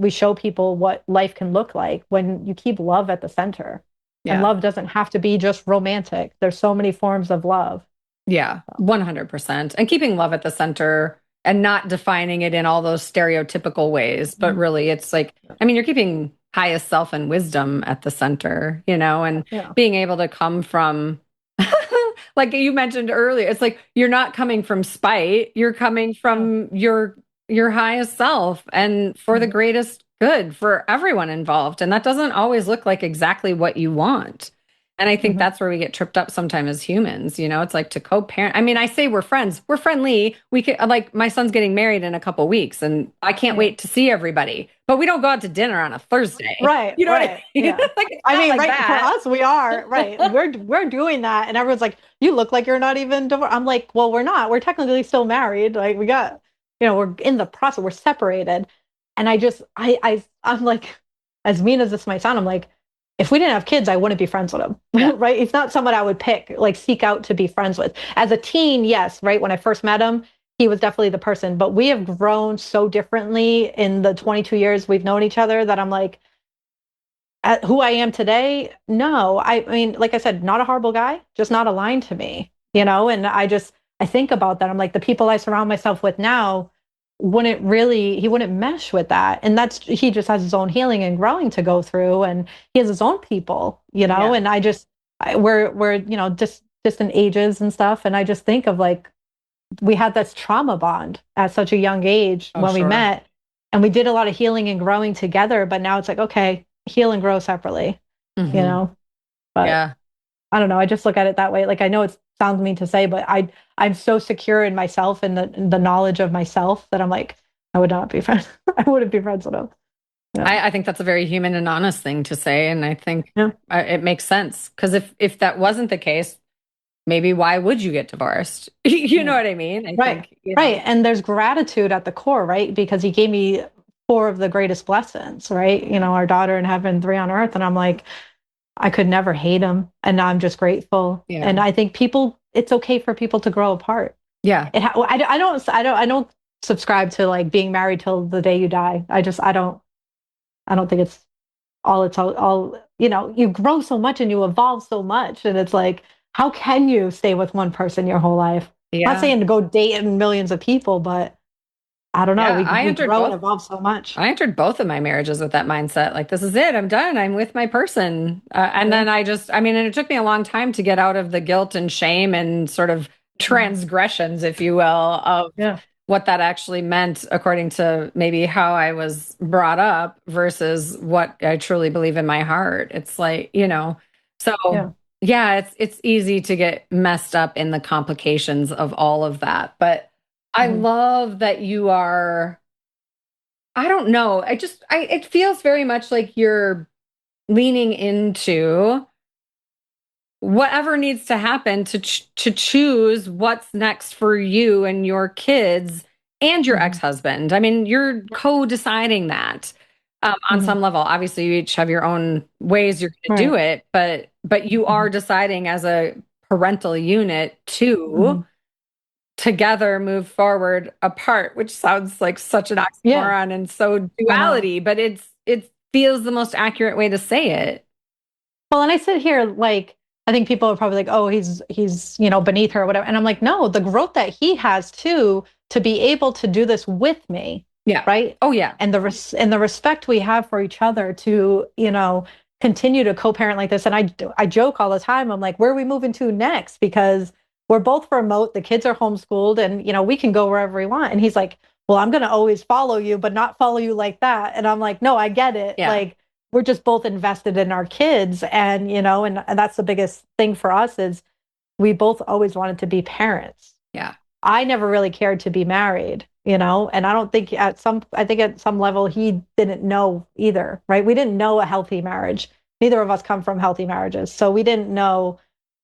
we show people what life can look like when you keep love at the center. And Yeah. love doesn't have to be just romantic. There's so many forms of love. Yeah. 100%. And keeping love at the center and not defining it in all those stereotypical ways, but Mhm. really it's like, I mean, you're keeping highest self and wisdom at the center, and Yeah. being able to come from, like you mentioned earlier, it's like you're not coming from spite, you're coming Yeah. from your highest self and for the Mhm. greatest good for everyone involved. And that doesn't always look like exactly what you want. And I think Mhm. that's where we get tripped up sometimes as humans, it's like to co-parent. I mean, I say we're friends, we're friendly. We could, like, my son's getting married in a couple weeks and I can't Yeah. wait to see everybody, but we don't go out to dinner on a Thursday. Right, You know what I right. mean? Yeah. Like, it's I not mean, like right, for that. us, we are, right. We're doing that and everyone's like, "You look like you're not even divorced." I'm like, "Well, we're not. We're technically still married. Like we got, we're in the process. We're separated." And I just I'm like, as mean as this might sound, I'm like, if we didn't have kids, I wouldn't be friends with him. Yeah. Right? He's not someone I would pick, like seek out to be friends with. As a teen, yes, right? When I first met him, he was definitely the person, but we have grown so differently in the 22 years we've known each other that I'm like, at who I am today, no. I mean, like I said, not a horrible guy, just not aligned to me, and I think about that. I'm like, the people I surround myself with now he wouldn't mesh with that. And he just has his own healing and growing to go through. And he has his own people, Yeah. and we're, just distant ages and stuff. And I just think of like, we had this trauma bond at such a young age Oh, when we sure. met, and we did a lot of healing and growing together. But now it's like, okay, heal and grow separately, you Hmm. know. But Yeah. I don't know. I just look at it that way. Like I know it sounds mean to say, but I'm so secure in myself and the knowledge of myself that I'm like, I would not be friends. I wouldn't be friends with him. Yeah. I think that's a very human and honest thing to say. And I think Yeah. it makes sense because if that wasn't the case, maybe why would you get divorced? You know Yeah. what I mean? I Right. think, Right. And there's gratitude at the core, right? Because he gave me four of the greatest blessings, right? Our daughter in heaven, three on earth. And I'm like, I could never hate him. And I'm just grateful. yeah. And I think it's okay for people to grow apart. Yeah. I don't subscribe to like being married till the day you die. I don't think it's all, you grow so much and you evolve so much. And it's like, how can you stay with one person your whole life? I'm not Yeah. saying to go date millions of people, but I don't know. Yeah. We grow and evolve so much. I entered both of my marriages with that mindset. Like, this is it. I'm done. I'm with my person. And Yeah. then I mean, and it took me a long time to get out of the guilt and shame and sort of Mhm. transgressions, if you will, of Yeah. what that actually meant according to maybe how I was brought up versus what I truly believe in my heart. It's like, so Yeah. yeah, it's easy to get messed up in the complications of all of that. But I Mhm. love that you are, I don't know. It feels very much like you're leaning into whatever needs to happen to choose what's next for you and your kids and your Mhm. ex-husband. I mean, you're co-deciding that on Mhm. some level. Obviously, you each have your own ways you're going to do Right. it, but you are Mhm. deciding as a parental unit to Mhm. together move forward apart, which sounds like such an Yeah. oxymoron and so I know. duality, but it feels the most accurate way to say it. Well, and I sit here like I think people are probably like, oh, he's beneath her or whatever. And I'm like, no, the growth that he has too to be able to do this with me, Yeah. right? Oh yeah. And and the respect we have for each other to, continue to co-parent like this. And I joke all the time. I'm like, where are we moving to next? Because we're both remote, the kids are homeschooled, and we can go wherever we want. And he's like, well, I'm gonna always follow you, but not follow you like that. And I'm like, no, I get it. Yeah. Like we're just both invested in our kids, and that's the biggest thing for us is we both always wanted to be parents. Yeah. I never really cared to be married, and I think at some level he didn't know either, right? We didn't know a healthy marriage. Neither of us come from healthy marriages, so we didn't know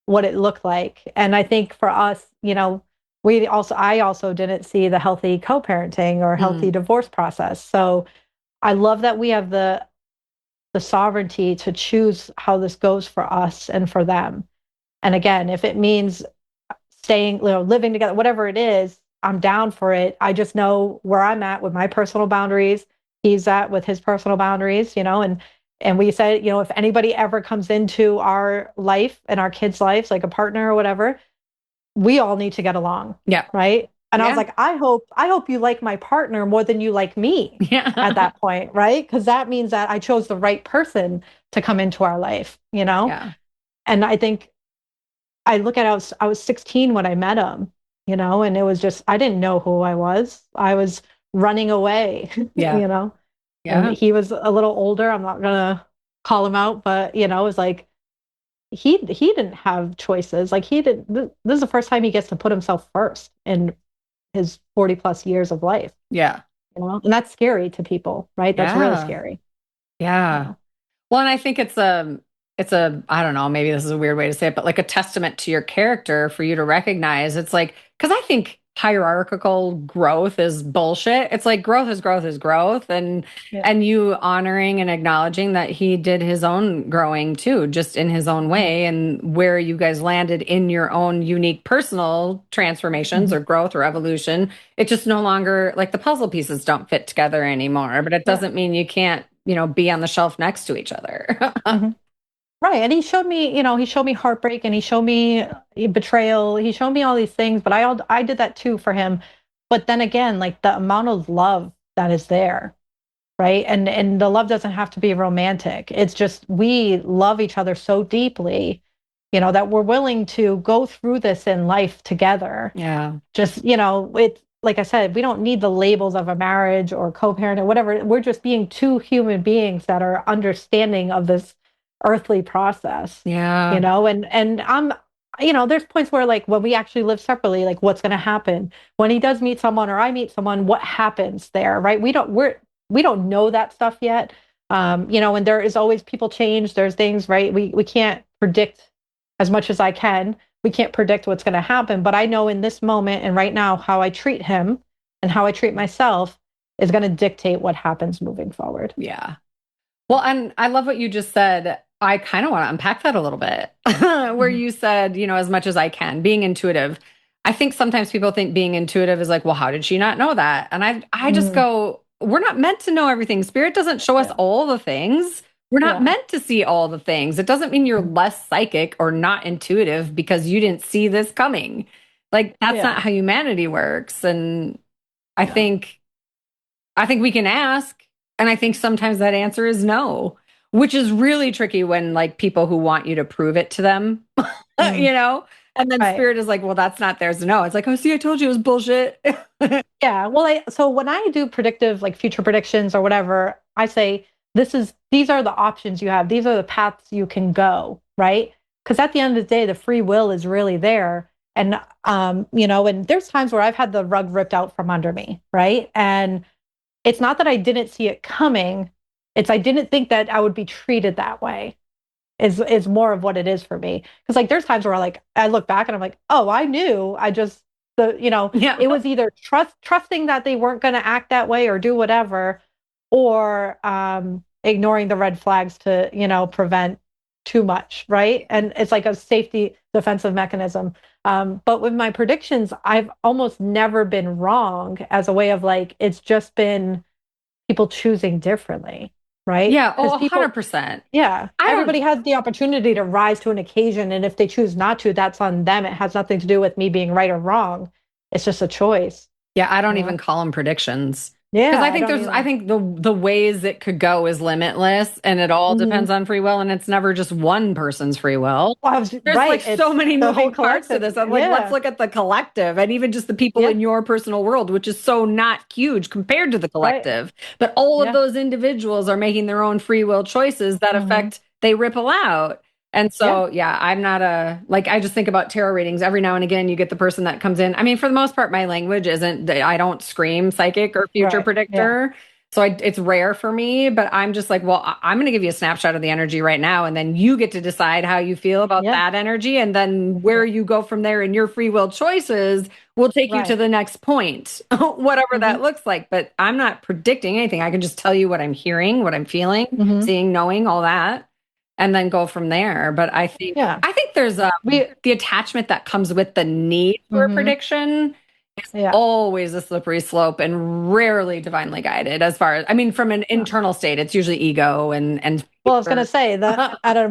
what it looked like. And I think for us, I also didn't see the healthy co-parenting or healthy Mm. divorce process. So I love that we have the sovereignty to choose how this goes for us and for them. And again, if it means staying, living together, whatever it is, I'm down for it. I just know where I'm at with my personal boundaries. He's at with his personal boundaries, and we said, if anybody ever comes into our life and our kids' lives, like a partner or whatever, we all need to get along, Yeah. right? And I was Yeah. like, I hope you like my partner more than you like me at Yeah. that point, right? Because that means that I chose the right person to come into our life. Yeah. And I think I look at I was 16 when I met him, and it was just I didn't know who I was. I was running away, Yeah. and Yeah. he was a little older. I'm not gonna call him out, but it was like he didn't have choices. Like he didn't. This is the first time he gets to put himself first in his 40 plus years of life, Yeah. and that's scary to people, right? That's really Yeah. scary. you Yeah. know? Well, and I think it's a I don't know, maybe this is a weird way to say it, but like a testament to your character for you to recognize. It's like because I think hierarchical growth is bullshit. It's like growth is growth is growth, and Yeah. you honoring and acknowledging that he did his own growing too, just in his own Mhm. way, and where you guys landed in your own unique personal transformations Mhm. or growth or evolution. It just no longer like the puzzle pieces don't fit together anymore, but it Yeah. doesn't mean you can't, be on the shelf next to each other. Mhm. Right. And he showed me heartbreak and he showed me betrayal. He showed me all these things, but I did that too for him. But then again, like the amount of love that is there, right? And the love doesn't have to be romantic. It's just we love each other so deeply, that we're willing to go through this in life together. Yeah. Just, it's like I said, we don't need the labels of a marriage or co-parent or whatever. We're just being two human beings that are understanding of this earthly process, Yeah. and there's points where like when we actually live separately, like what's going to happen when he does meet someone or I meet someone, what happens there, right? We don't know that stuff yet. And there is always people change. There's things, right? We can't predict as much as I can, we can't predict what's going to happen. But I know in this moment and right now, how I treat him and how I treat myself is going to dictate what happens moving forward. Yeah. Well, and I love what you just said. I kind of want to unpack that a little bit, where Mhm. you said, as much as I can, being intuitive. I think sometimes people think being intuitive is like, well, how did she not know that? And I just Mm, go, we're not meant to know everything. Spirit doesn't show us yeah. all the things. We're not Yeah. meant to see all the things. It doesn't mean you're Mhm. less psychic or not intuitive because you didn't see this coming. Like that's not Yeah. how humanity works. And I Yeah. think I think we can ask. And I think sometimes that answer is no, which is really tricky when like people who want you to prove it to them, Mm, you know? And then right. spirit is like, well, that's not theirs to know. It's like, oh, see, I told you it was bullshit. Yeah. Well, so when I do predictive, like future predictions or whatever, I say, these are the options you have. These are the paths you can go, right? Because at the end of the day, the free will is really there. And, and there's times where I've had the rug ripped out from under me, right? And it's not that I didn't see it coming. It's I didn't think that I would be treated that way is more of what it is for me. Because like there's times where like I look back and I'm like, oh, I knew. I just Yeah. it was either trusting that they weren't going to act that way or do whatever, or ignoring the red flags to prevent too much, right? And it's like a safety defensive mechanism. But with my predictions, I've almost never been wrong as a way of like it's just been people choosing differently, right? Yeah. Because Oh, people 100%. yeah, I don't, everybody has the opportunity to rise to an occasion, and if they choose not to, that's on them. It has nothing to do with me being right or wrong. It's just a choice, yeah, I don't you even know? call them predictions. Because Yeah, I I think don't I either. think the ways it could go is limitless and it all Hmm. depends on free will and it's never just one person's free will. Well, There's right. like so It's many the whole moving parts to collective. this. I'm like, let's Yeah, look at the collective and even just the people yeah, in your personal world, which is so not huge compared to the right. collective. But all of Yeah. those individuals are making their own free will choices that Hmm. affect, they ripple out. And Yeah. so, yeah, I'm not like, I just think about tarot readings. Every now and again, you get the person that comes in. I mean, for the most part, my language isn't, I don't scream psychic or future Right. Yeah. predictor. So it's rare for me, but I'm just like, well, I'm going to give you a snapshot of the energy right now. And then you get to decide how you feel about Yeah. that energy. And then where Yeah. you go from there in your free will choices will take you to Right. the next point, whatever Hmm. that looks like. But I'm not predicting anything. I can just tell you what I'm hearing, what I'm feeling, Hmm. seeing, knowing, all that, and then go from there. But Yeah. I think there's We. the attachment that comes with the need for a Hmm. prediction Yeah. always a slippery slope and rarely divinely guided as far as I mean from an Yeah. internal state it's usually ego and Well, I was going to fear. say that at an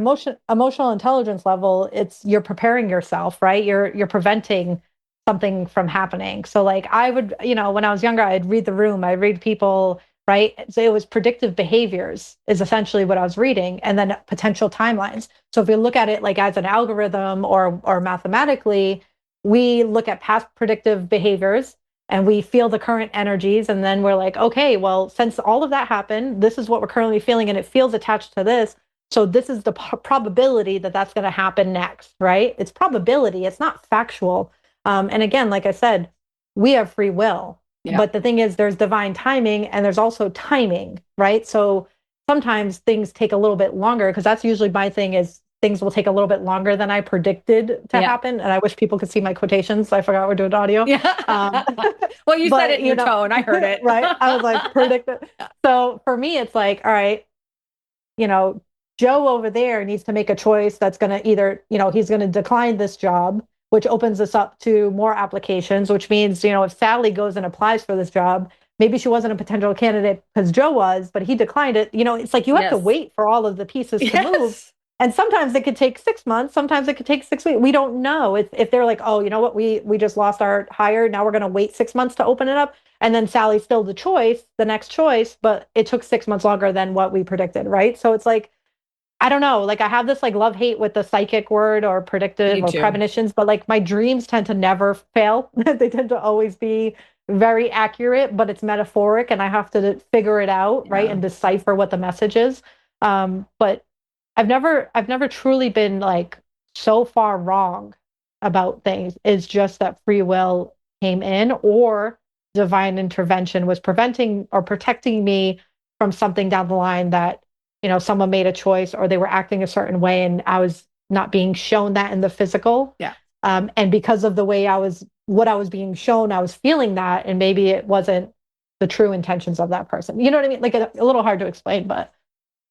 emotional intelligence level, it's you're preparing yourself, right? You're preventing something from happening. So like I would, when I was younger, I'd read the room, I'd read people, right? So it was predictive behaviors is essentially what I was reading, and then potential timelines. So if we look at it like as an algorithm or mathematically, we look at past predictive behaviors and we feel the current energies, and then we're like, okay, well, since all of that happened, this is what we're currently feeling and it feels attached to this, so this is the probability that that's going to happen next, right? It's probability, it's not factual. And again, like I said, we have free will, Yeah, but the thing is there's divine timing and there's also timing, right? So sometimes things take a little bit longer, because that's usually my thing is things will take a little bit longer than I predicted to yeah, happen. And I wish people could see my quotations. I forgot we're doing audio. yeah. Well, you said it But in your tone. I heard it. right, I was like predicted. So for me it's like, all right, you know Joe over there needs to make a choice that's going to either, he's going to decline this job, which opens us up to more applications, which means, if Sally goes and applies for this job, maybe she wasn't a potential candidate because Joe was, but he declined it. It's like you have to Yes. wait for all of the pieces to move. Yes. And sometimes it could take 6 months. Sometimes it could take 6 weeks. We don't know if they're like, oh, you know what? We just lost our hire. Now we're going to wait 6 months to open it up. And then Sally's still the next choice, but it took 6 months longer than what we predicted. Right. So it's like, I don't know. Like I have this like love hate with the psychic word or predictive Me or too. premonitions, but like my dreams tend to never fail. They tend to always be very accurate, but it's metaphoric and I have to figure it out, right? Yeah. And decipher what the message is. But I've never truly been like so far wrong about things. It's just that free will came in, or divine intervention was preventing or protecting me from something down the line that, someone made a choice or they were acting a certain way and I was not being shown that in the physical. Yeah. And because of the way what I was being shown, I was feeling that, and maybe it wasn't the true intentions of that person. You know what I mean? Like a little hard to explain, but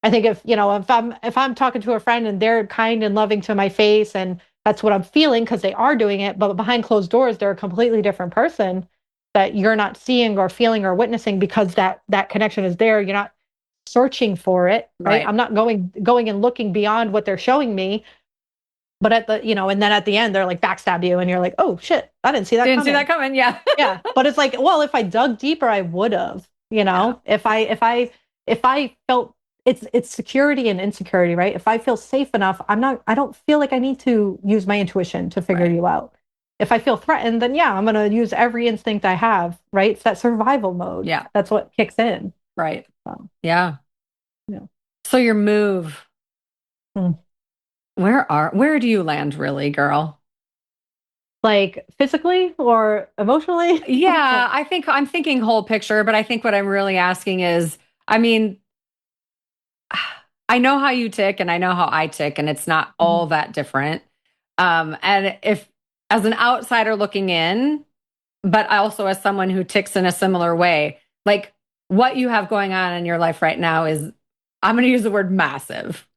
I think if I'm talking to a friend and they're kind and loving to my face, and that's what I'm feeling because they are doing it, but behind closed doors, they're a completely different person that you're not seeing or feeling or witnessing because that connection is there. You're not searching for it, right? Right. I'm not going and looking beyond what they're showing me. But and then at the end, they're like backstab you, and you're like, oh shit, I didn't see that Didn't see that coming. coming. Yeah. Yeah. But it's like, well, if I dug deeper, I would have, Yeah. if I felt it's security and insecurity, right? If I feel safe enough, I don't feel like I need to use my intuition to figure Right. you out. If I feel threatened, then yeah, I'm going to use every instinct I have, right? It's that survival mode. Yeah. That's what kicks in. Right. So, Yeah. yeah. So your move, Hmm. where do you land really, girl? Like physically or emotionally? Yeah, I think I'm thinking whole picture, but I think what I'm really asking is, I mean, I know how you tick and I know how I tick, and it's not all Mhm. that different. And if, as an outsider looking in, but also as someone who ticks in a similar way, like what you have going on in your life right now is, I'm going to use the word massive.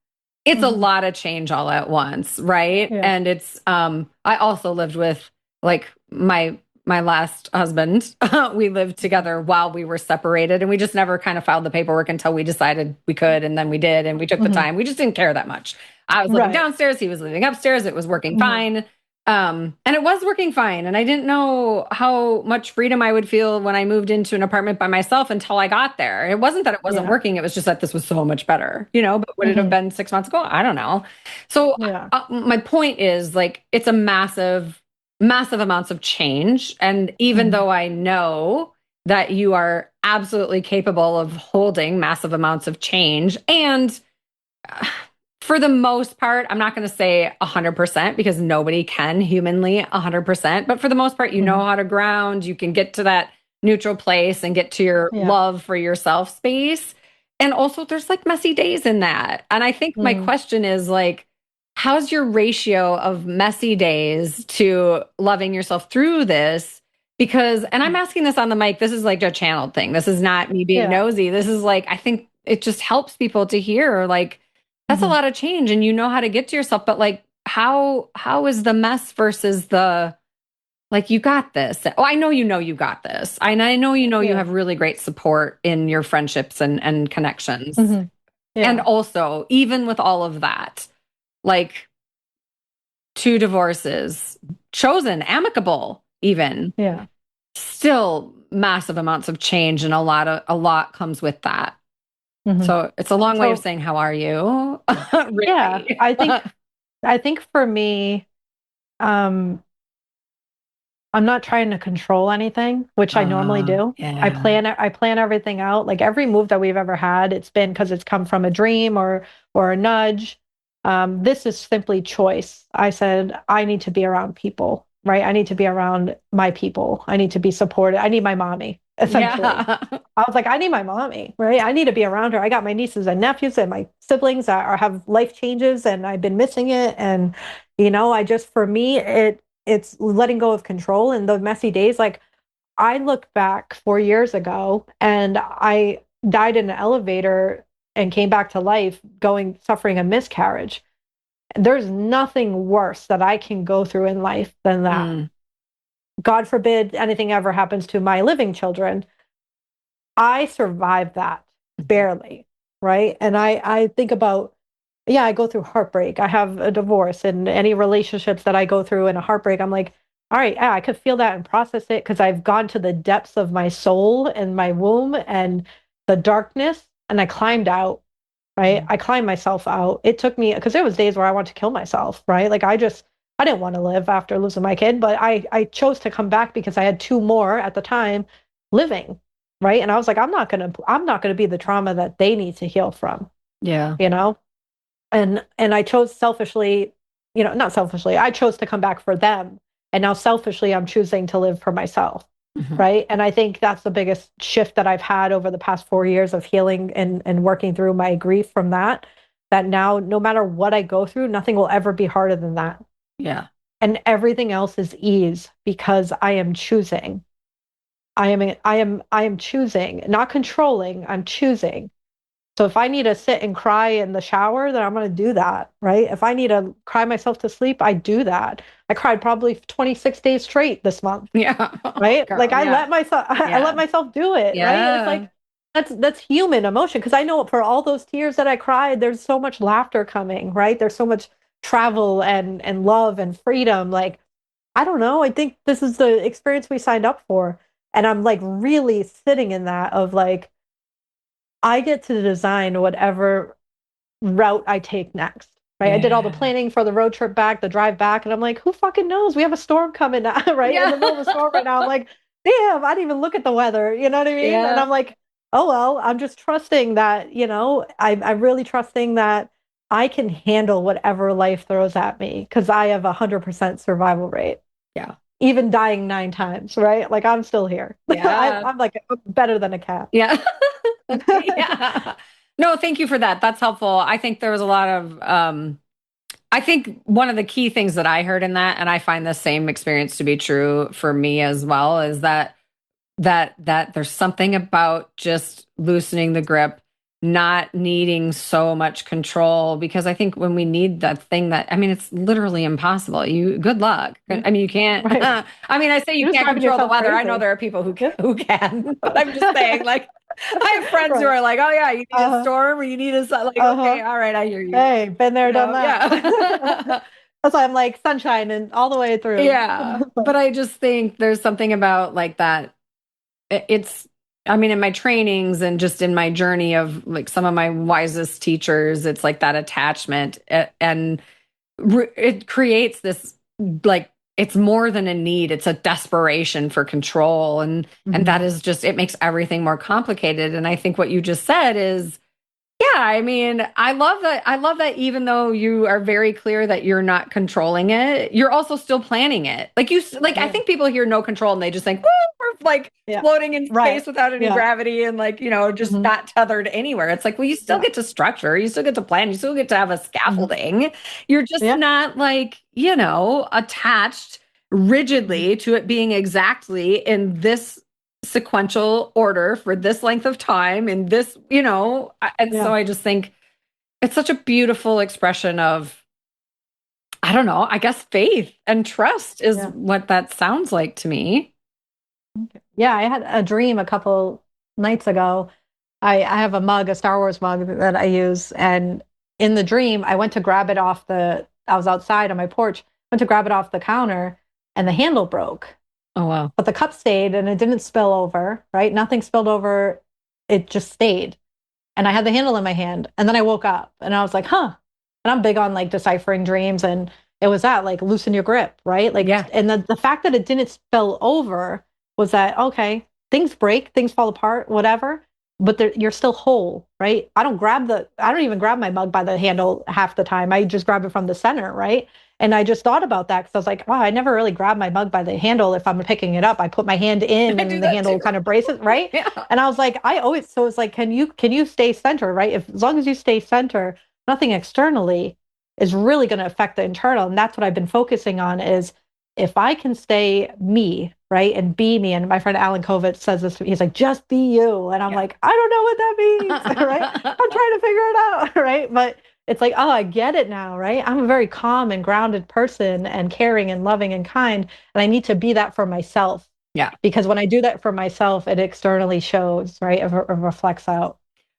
It's a Mhm. lot of change all at once, right? Yeah. And it's I also lived with, like, my last husband. We lived together while we were separated, and we just never kind of filed the paperwork until we decided we could, and then we did, and we took the Mhm. time. We just didn't care that much. I was living Right. downstairs, he was living upstairs. It was working Mhm. fine. And it was working fine. And I didn't know how much freedom I would feel when I moved into an apartment by myself until I got there. It wasn't that it wasn't Yeah. working. It was just that this was so much better, but would it have Mhm. been 6 months ago? I don't know. So Yeah. my point is, like, it's a massive, massive amounts of change. And even Mhm. though I know that you are absolutely capable of holding massive amounts of change, and for the most part, I'm not going to say 100% because nobody can humanly 100%, but for the most part, you know Mhm. how to ground, you can get to that neutral place and get to your Yeah. love for yourself space. And also, there's like messy days in that. And I think my Mm. question is, like, how's your ratio of messy days to loving yourself through this? Because, and I'm asking this on the mic, this is like a channeled thing. This is not me being Yeah. nosy. This is like, I think it just helps people to hear, like, that's a Mhm. lot of change, and you know how to get to yourself, but, like, how is the mess versus the, like, you got this. Oh, I know you got this. And I know you Yeah. have really great support in your friendships and connections. Mhm. And Yeah. also, even with all of that, like, two divorces, chosen, amicable, even, Yeah. still massive amounts of change, and a lot comes with that. Mhm. So it's a long way of So saying, how are you? yeah, Really? I think for me, um, I'm not trying to control anything, which I normally do. Yeah. I plan everything out. Like every move that we've ever had, it's been because it's come from a dream or a nudge. This is simply choice. I said I need to be around people, right? I need to be around my people. I need to be supported. I need my mommy, essentially. Yeah. I was like, I need my mommy, right? I need to be around her. I got my nieces and nephews and my siblings that have life changes, and I've been missing it. And I just, for me, it's letting go of control and the messy days. Like I look back 4 years ago, and I died in an elevator and came back to life, suffering a miscarriage. There's nothing worse that I can go through in life than that. Mm, God forbid anything ever happens to my living children. I survived that barely, right? And I think about, yeah, I go through heartbreak. I have a divorce, and any relationships that I go through in a heartbreak, I'm like, all right, yeah, I could feel that and process it because I've gone to the depths of my soul and my womb and the darkness, and I climbed out, right? I climbed myself out. It took me because there was days where I wanted to kill myself, right? Like I didn't want to live after losing my kid, but I chose to come back because I had two more at the time living, right? And I was like, I'm not gonna be the trauma that they need to heal from, yeah. you know? And I chose selfishly, not selfishly, I chose to come back for them. And now selfishly, I'm choosing to live for myself. Mhm. Right. And I think that's the biggest shift that I've had over the past 4 years of healing and working through my grief from that now, no matter what I go through, nothing will ever be harder than that. Yeah. and everything else is ease because I am choosing. I am choosing, not controlling, I'm choosing. So if I need to sit and cry in the shower, then I'm going to do that, right? If I need to cry myself to sleep, I do that. I cried probably 26 days straight this month, Yeah. Oh, right? Like girl. Yeah. I let Yeah. myself do it, right? And it's Yeah. like that's human emotion because I know for all those tears that I cried, there's so much laughter coming, right? There's so much travel and love and freedom. Like I don't know. I think this is the experience we signed up for. And I'm like really sitting in that of like, I get to design whatever route I take next. Right. I did all the Yeah. planning for the road trip back, the drive back, and I'm like, who fucking knows? We have a storm coming now, right? In Yeah. the middle of a storm right now. I'm like, damn, I didn't even look at the weather. You know what I mean? And Yeah. I'm like, oh well, I'm just trusting that, I'm really trusting that I can handle whatever life throws at me because I have 100% survival rate, Yeah. even dying 9 times, right? Like I'm still here. Yeah. I'm like better than a cat. Yeah. Yeah. No, thank you for that. That's helpful. I think there was a lot of I think one of the key things that I heard in that, and I find the same experience to be true for me as well, is that there's something about just loosening the grip, not needing so much control. Because I think when we need that thing that, I mean, it's literally impossible. Good luck. Yeah. I mean, you can't, Right. I mean, I say you You're just can't driving control the yourself weather. I know crazy. there are people Yeah. who can, but I'm just saying, like, I have friends who Right. are like, oh yeah, you need a Uh-huh. storm or you need like, Uh-huh. okay, all right, I hear you. Hey, been there, done that. Yeah. That's why I'm like sunshine and all the way through. Yeah. But I just think there's something about like that. It's, I mean, in my trainings and just in my journey of like some of my wisest teachers, it's like that attachment and it creates this like, it's more than a need, it's a desperation for control. And Mhm. that is just, it makes everything more complicated. And I think what you just said is, yeah, I mean, I love that. I love that even though you are very clear that you're not controlling it, you're also still planning it. Like like I Yeah. think people hear no control and they just think, woo, we're like Yeah. floating in space Right. without any Yeah. gravity and like, just Hmm. not tethered anywhere. It's like, well, you still Yeah. get to structure, you still get to plan, you still get to have a Hmm. scaffolding. You're just Yeah. not like, attached Hmm. rigidly to it being exactly in this sequential order for this length of time in this, and so Yeah. I just think it's such a beautiful expression of, I don't know, I guess faith and trust is Yeah. what that sounds like to me. Yeah. I had a dream a couple nights ago. I have a mug, a Star Wars mug that I use. And in the dream, I went to grab it I was outside on my porch, went to grab it off the counter, and the handle broke. Oh, wow. But the cup stayed and it didn't spill over, right? Nothing spilled over. It just stayed. And I had the handle in my hand. And then I woke up and I was like, huh. And I'm big on like deciphering dreams. And it was that like loosen your grip, right? Like, Yeah. and the fact that it didn't spill over was that, okay, things break, things fall apart, whatever, but you're still whole, right? I don't even grab my mug by the handle half the time. I just grab it from the center, right? And I just thought about that because I was like, wow, I never really grab my mug by the handle if I'm picking it up. I put my hand in I do and the that too. handle kind of braces, right? Yeah. And I was like, so it's like, can you stay center, right? If as long as you stay center, nothing externally is really going to affect the internal. And that's what I've been focusing on is if I can stay me, right? And be me. And my friend Alan Kovitz says this, he's like, just be you. And I'm Yeah. like, I don't know what that means, right? I'm trying to figure it out, right? But it's like, oh, I get it now, right? I'm a very calm and grounded person and caring and loving and kind. And I need to be that for myself Yeah. because when I do that for myself, it externally shows, right? It reflects out.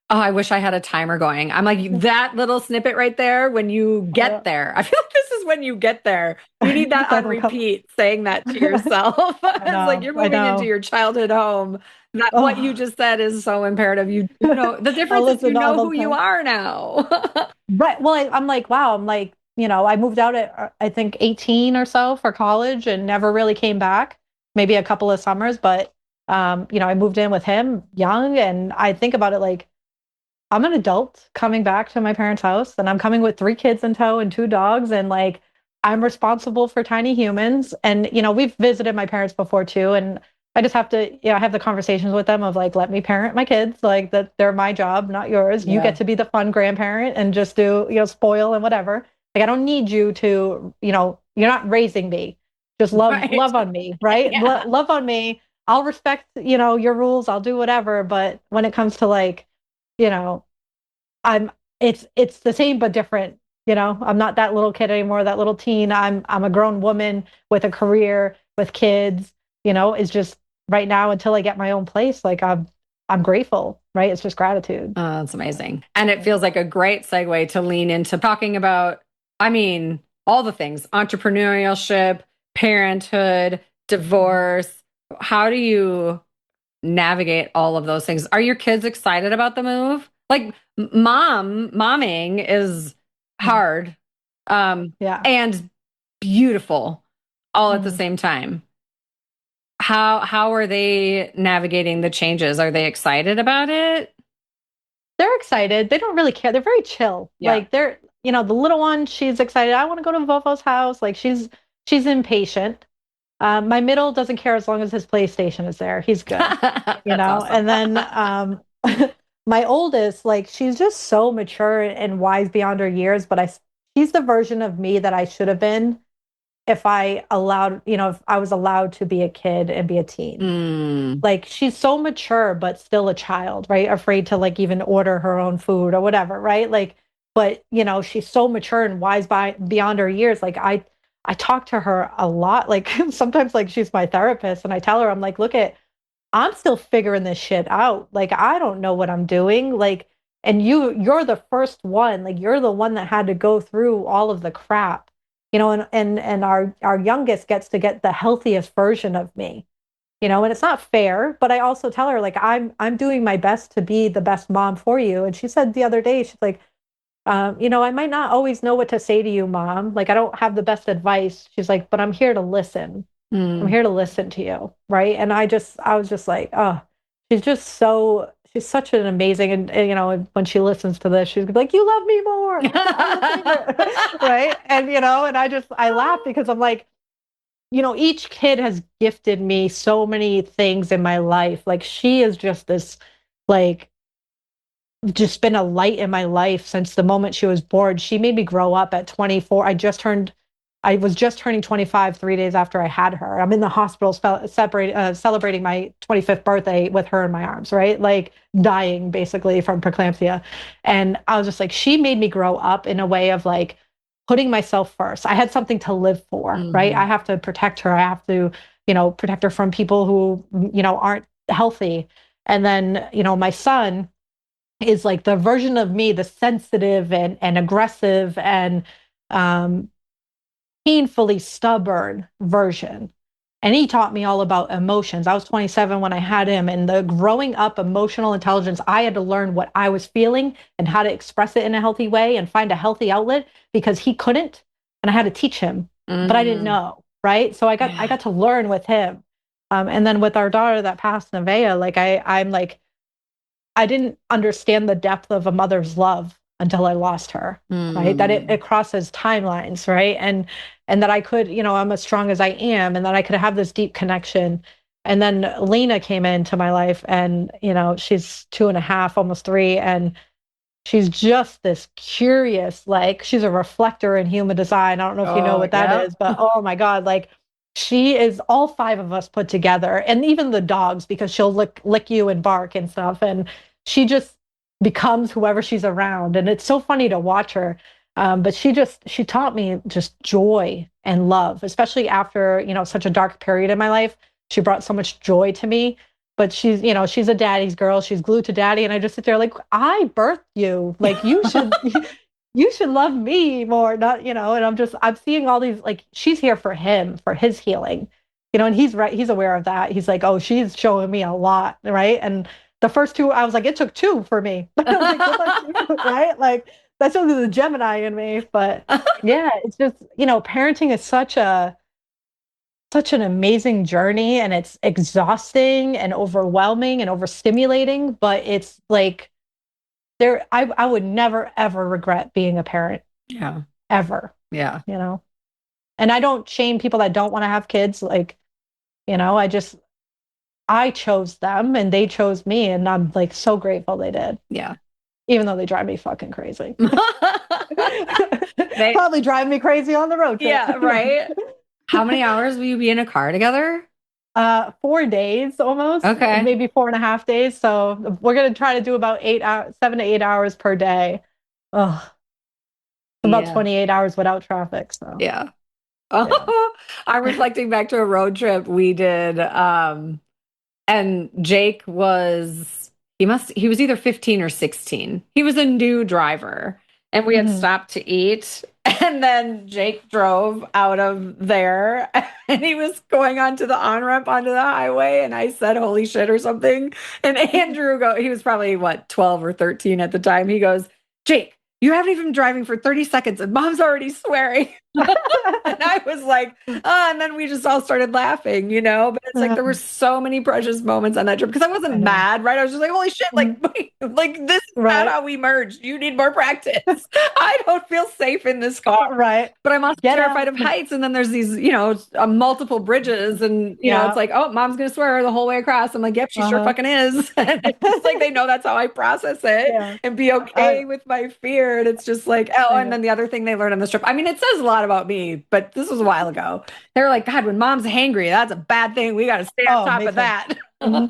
Oh, I wish I had a timer going. I'm like that little snippet right there when you Yeah. get there. I feel like this is when you get there. You need that on That'll come. repeat, saying that to yourself. I It's like know. you're I moving into know. your childhood home. That what you Oh, just said is so imperative. You know, the I'll difference is you listen all know the who you time. are now. Right. Well, I'm like, wow. I'm like, I moved out at I think 18 or so for college and never really came back. Maybe a couple of summers, but I moved in with him young, and I think about it like I'm an adult coming back to my parents' house, and I'm coming with 3 kids in tow and 2 dogs, and like I'm responsible for tiny humans. And we've visited my parents before too, and I just have to, have the conversations with them of like, let me parent my kids, like that they're my job, not yours. You Yeah. get to be the fun grandparent and just do, spoil and whatever. Like I don't need you to, You're not raising me. Just Right. love on me, right? Yeah. Love on me. I'll respect, your rules. I'll do whatever. But when it comes to like, you know, I'm it's the same but different. I'm not that little kid anymore, that little teen. I'm a grown woman with a career, with kids. It's just right now until I get my own place, like I'm grateful, right? It's just gratitude. Oh, that's amazing. And it Yeah. feels like a great segue to lean into talking about, I mean, all the things, entrepreneurship, parenthood, Mhm. divorce. How do you navigate all of those things? Are your kids excited about the move? Like momming is Mm. hard, Yeah. and beautiful all at the Mm. same time. How are they navigating the changes? Are they excited about it? They're excited. They don't really care. They're very chill. Yeah. Like the little one, she's excited. I want to go to Vovo's house. Like she's impatient. My middle doesn't care as long as his PlayStation is there. He's good, That's awesome. And then my oldest, like she's just so mature and wise beyond her years. But she's the version of me that I should have been if I was allowed to be a kid and be a teen. Mm. Like she's so mature, but still a child, right? Afraid to like even order her own food or whatever, right? Like, but she's so mature and wise beyond her years. Like I talk to her a lot. Like sometimes like she's my therapist and I tell her, I'm like, I'm still figuring this shit out. Like I don't know what I'm doing. Like, and you're the first one. Like you're the one that had to go through all of the crap. And our youngest gets to get the healthiest version of me. And it's not fair, but I also tell her like I'm doing my best to be the best mom for you. And she said the other day, she's like, I might not always know what to say to you, mom. Like I don't have the best advice. She's like, but I'm here to listen. I'm Mm. here to listen to you, right? And I was just like, oh, she's such an amazing, and when she listens to this, she's gonna be like, you love me more. I'm your favorite, right? And and I laugh because I'm like, each kid has gifted me so many things in my life. Like she is just this, like, just been a light in my life since the moment she was born. She made me grow up at 24. I was just turning 25 3 days after I had her. I'm in the hospital celebrating my 25th birthday with her in my arms, right? Like dying basically from preeclampsia. And I was just like, she made me grow up in a way of like putting myself first. I had something to live for, right? I Mhm. have to protect her. I have to, protect her from people who, aren't healthy. And then, my son is like the version of me, the sensitive and aggressive and um, painfully stubborn version. And he taught me all about emotions. I was 27 when I had him, and the growing up emotional intelligence, I had to learn what I was feeling and how to express it in a healthy way and find a healthy outlet because he couldn't. And I had to teach him, but I didn't Mm. know. Right. So I Yeah. got to learn with him. And then with our daughter that passed, Nevaeh, like I'm like, I didn't understand the depth of a mother's love until I lost her, right? That it Mm. crosses timelines, right? And that I could, I'm as strong as I am, and that I could have this deep connection. And then Lena came into my life, and she's 2.5, almost 3, and she's just this curious, like she's a reflector in human design. I don't know if you know Oh, what that yep. is, but oh my God, like she is all 5 of us put together, and even the dogs, because she'll lick you and bark and stuff. And she just becomes whoever she's around. And it's so funny to watch her. But she taught me just joy and love, especially after, such a dark period in my life. She brought so much joy to me, but she's a daddy's girl. She's glued to daddy. And I just sit there like, I birthed you. Like you should love me more, not, and I'm seeing all these, like, she's here for him, for his healing, and he's right. He's aware of that. He's like, oh, she's showing me a lot. Right. And the first two, I was like, it took two for me. I was like, good luck to you, right? Like that's only the Gemini in me. But yeah, it's just, parenting is such an amazing journey, and it's exhausting and overwhelming and overstimulating, but it's like I would never ever regret being a parent Yeah. ever, Yeah. you know. And I don't shame people that don't want to have kids. Like, I chose them and they chose me, and I'm like so grateful they did, Yeah. even though they drive me fucking crazy. They, Probably drive me crazy on the road trip. yeah, right. How many hours will you be in a car together? 4 days almost, Okay. maybe 4.5 days. So we're gonna try to do about 8 hours, 7 to 8 hours per day. Ugh, about Yeah. 28 hours without traffic. So Yeah. yeah. Oh, I'm reflecting back to a road trip we did. And Jake was, he was either 15 or 16. He was a new driver and we had Mhm. stopped to eat. And then Jake drove out of there and he was going onto the on-ramp onto the highway. And I said, holy shit, or something. And he was probably what, 12 or 13 at the time. He goes, Jake, you haven't even been driving for 30 seconds and mom's already swearing. And I was like, oh, and then we just all started laughing, you know? But it's like there were so many precious moments on that trip because I wasn't I know. mad, right? I was just like, holy shit, like, Mhm. like this is not Right. how we merged. You need more practice. I don't feel safe in this car. Right. But I'm also Get terrified out. of heights. And then there's these, multiple bridges. And, it's Yeah. like, oh, mom's going to swear the whole way across. I'm like, yep, she sure Uh-huh. fucking is. And it's like they know that's how I process it Yeah. and be I okay with my fear. And it's just like, oh, I and then know. the other thing they learned on this trip. I mean, it says a lot about me, but this was a while ago. They were like, God, when mom's hangry, that's a bad thing. We got to stay on Oh, top me of too. that. Hmm.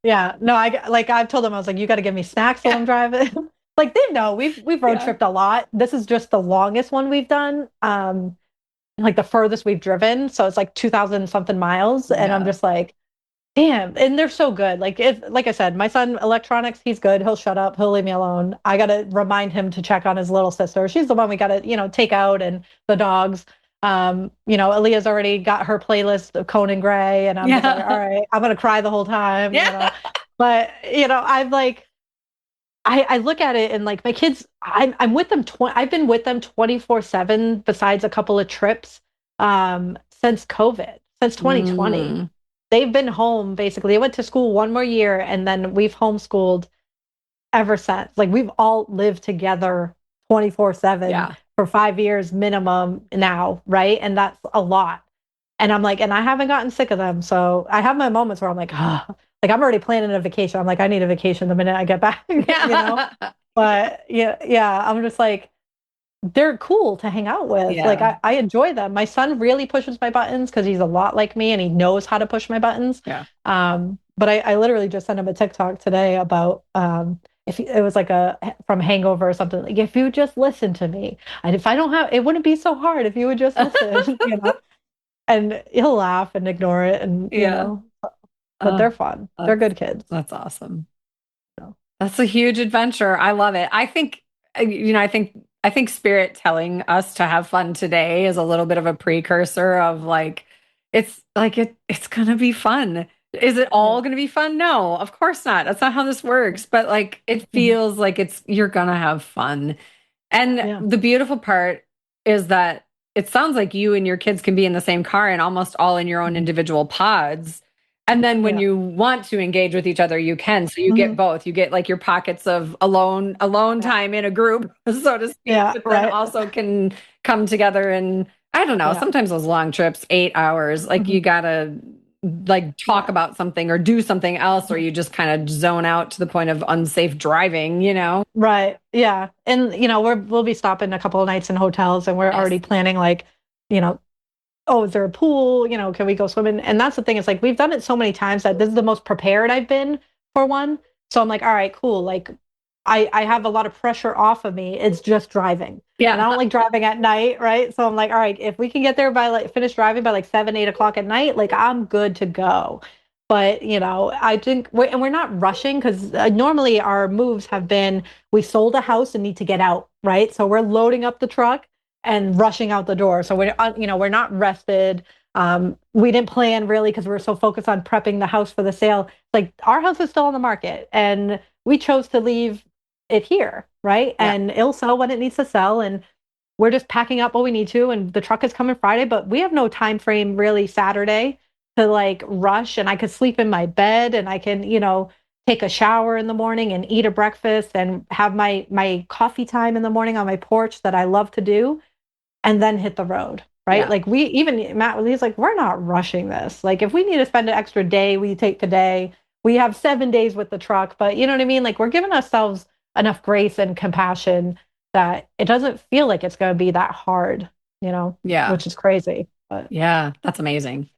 Yeah. No, I've told them, I was like, you got to give me snacks while Yeah. I'm driving. Like they know we've road Yeah. tripped a lot. This is just the longest one we've done. Like the furthest we've driven. So it's like 2,000 something miles. And I'm Yeah. just like, damn. And they're so good. Like I said, my son electronics, he's good. He'll shut up. He'll leave me alone. I got to remind him to check on his little sister. She's the one we got to, take out, and the dogs. Aaliyah's already got her playlist of Conan Gray, and I'm just like, all Yeah. right, I'm gonna cry the whole time. Yeah. But I've like I look at it and like my kids, I'm with them I've been with them 24/7 besides a couple of trips since COVID, since 2020. Mm, They've been home basically. They went to school one more year and then we've homeschooled ever since. Like we've all lived together 24/7 yeah. for 5 years minimum now, right? And that's a lot. And I'm like, and I haven't gotten sick of them. So I have my moments where I'm like, like I'm already planning a vacation. I'm like, I need a vacation the minute I get back, Yeah. But yeah, I'm just like, they're cool to hang out with. Like Yeah. I enjoy them. My son really pushes my buttons because he's a lot like me and he knows how to push my buttons. Yeah. But I literally just sent him a TikTok today about if it was like a from Hangover or something. Like if you just listen to me, and if I don't have, it wouldn't be so hard if you would just listen, And he'll laugh and ignore it, and Yeah. but Oh, they're fun. They're that's good kids. that's awesome. So. That's a huge adventure. I love it. I think, I think spirit telling us to have fun today is a little bit of a precursor of it's gonna be fun. Is it Yeah. all gonna be fun? No, of course not. That's not how this works. But like it Mhm. feels like you're gonna have fun. And Yeah. the beautiful part is that it sounds like you and your kids can be in the same car and almost all in your own Mhm. individual pods. And then when Yeah. you want to engage with each other, you can. So you get Mhm. both. You get like your pockets of alone Yeah. time in a group, so to speak, Yeah. but then Right. also can come together and I don't know, Yeah. sometimes those long trips, 8 hours, like Mhm. you gotta like talk Yeah. about something or do something else, or Mhm. you just kind of zone out to the point of unsafe driving. Right. Yeah. And we'll be stopping a couple of nights in hotels, and we're Nice. already planning like, you know, oh, is there a pool? Can we go swimming? And that's the thing. It's like we've done it so many times that this is the most prepared I've been for one. So I'm like, all right, cool. Like I have a lot of pressure off of me. It's just driving. And I Yeah. don't like driving at night, right? So I'm like, all right, if we can get there by like finish driving by like 7, 8 o'clock at night, like I'm good to go. But I think we're not rushing because normally our moves have been we sold a house and need to get out, right? So we're loading up the truck and rushing out the door. So we're not rested. We didn't plan really because we were so focused on prepping the house for the sale. Like our house is still on the market, and we chose to leave it here, right? Yeah. And it'll sell when it needs to sell, and we're just packing up what we need to. And the truck is coming Friday, but we have no time frame really Saturday to like rush. And I could sleep in my bed, and I can take a shower in the morning and eat a breakfast and have my coffee time in the morning on my porch that I love to do and then hit the road, right? Yeah. Like we even Matt, he's like, we're not rushing this. Like if we need to spend an extra day, we take today. We have 7 days with the truck, but you know what I mean? Like we're giving ourselves enough grace and compassion that it doesn't feel like it's going to be that hard, Yeah. which is crazy. But Yeah. That's amazing.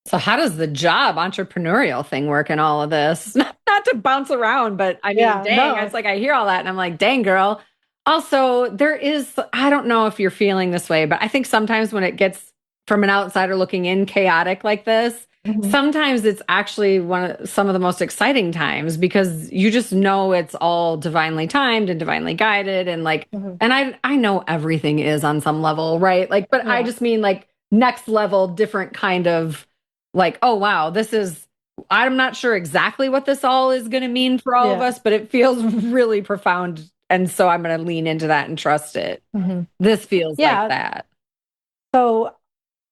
So how does the job entrepreneurial thing work in all of this? Not to bounce around, but I mean, yeah, dang, it's no. like I hear all that and I'm like, dang, girl. Also, there is, I don't know if you're feeling this way, but I think sometimes when it gets from an outsider looking in chaotic like this, Mhm. sometimes it's actually some of the most exciting times because you just know it's all divinely timed and divinely guided and like, Mhm. and I know everything is on some level, right? Like, but I Yeah. just mean like next level, different kind of like, oh wow, this is, I'm not sure exactly what this all is going to mean for all of Yeah. us, but it feels really profound. And so I'm going to lean into that and trust it. Mhm. This feels like Yeah. that. So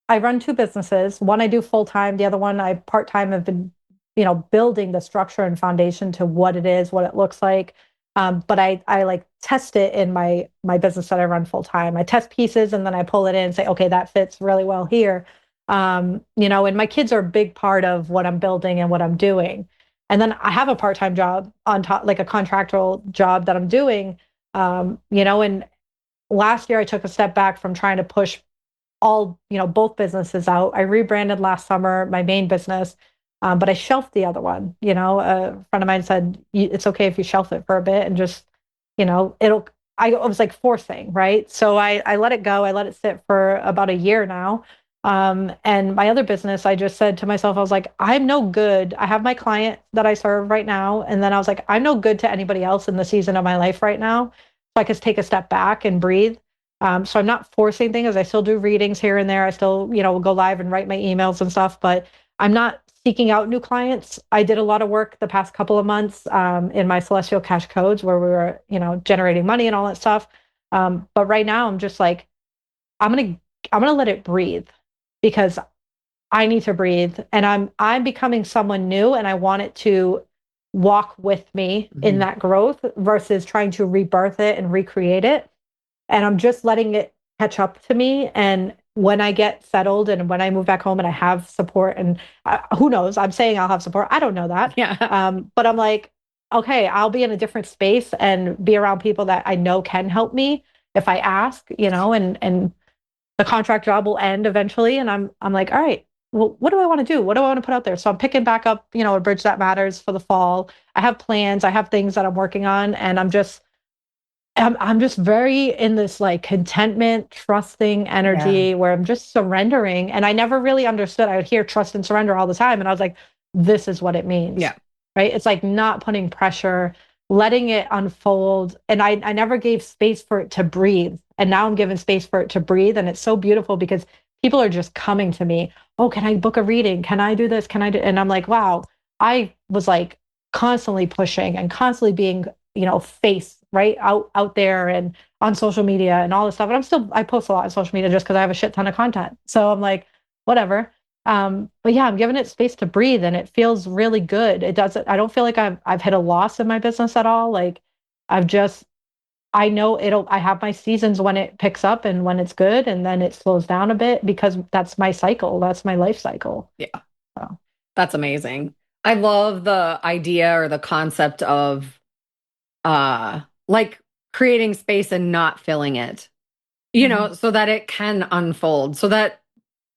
I run two businesses. One I do full time. The other one I part time have been, building the structure and foundation to what it is, what it looks like. But I like test it in my business that I run full time. I test pieces and then I pull it in and say, okay, that fits really well here. And my kids are a big part of what I'm building and what I'm doing. And then I have a part time job on top, like a contractual job that I'm doing. And last year I took a step back from trying to push both businesses out. I rebranded last summer, my main business, but I shelved the other one. A friend of mine said, it's okay if you shelf it for a bit and just, it'll, I was like forcing, right? So I let it go. I let it sit for about a year now. And my other business, I just said to myself, I was like, I'm no good. I have my client that I serve right now. And then I was like, I'm no good to anybody else in the season of my life right now. So I could take a step back and breathe. So I'm not forcing things. I still do readings here and there. I still, will go live and write my emails and stuff, but I'm not seeking out new clients. I did a lot of work the past couple of months in my celestial cash codes where we were, generating money and all that stuff. But right now I'm just like, I'm gonna I'm gonna let it breathe because I need to breathe and I'm becoming someone new and I want it to walk with me in Mhm. that growth versus trying to rebirth it and recreate it, and I'm just letting it catch up to me. And when I get settled and when I move back home and I have support, and who knows, I'm saying I'll have support. I don't know that. Yeah. But I'm like, okay, I'll be in a different space and be around people that I know can help me if I ask, and the contract job will end eventually. And I'm like, all right, well, what do I want to do? What do I want to put out there? So I'm picking back up, a bridge that matters for the fall. I have plans, I have things that I'm working on, and I'm just very in this like contentment, trusting Yeah. energy where I'm just surrendering. And I never really understood. I would hear trust and surrender all the time. And I was like, this is what it means, Yeah. right? It's like not putting pressure, letting it unfold. And I never gave space for it to breathe. And now I'm giving space for it to breathe. And it's so beautiful because people are just coming to me. Oh, can I book a reading? Can I do this? Can I do? And I'm like, wow, I was like constantly pushing and constantly being, face right out there and on social media and all this stuff. And I post a lot on social media just because I have a shit ton of content. So I'm like, whatever. But yeah, I'm giving it space to breathe and it feels really good. It doesn't, I don't feel like I've hit a loss in my business at all. Like I've just, I know I have my seasons when it picks up and when it's good, and then it slows down a bit because that's my cycle. That's my life cycle. Yeah. So, That's amazing. I love the idea or the concept of like creating space and not filling it, mhm. so that it can unfold, so that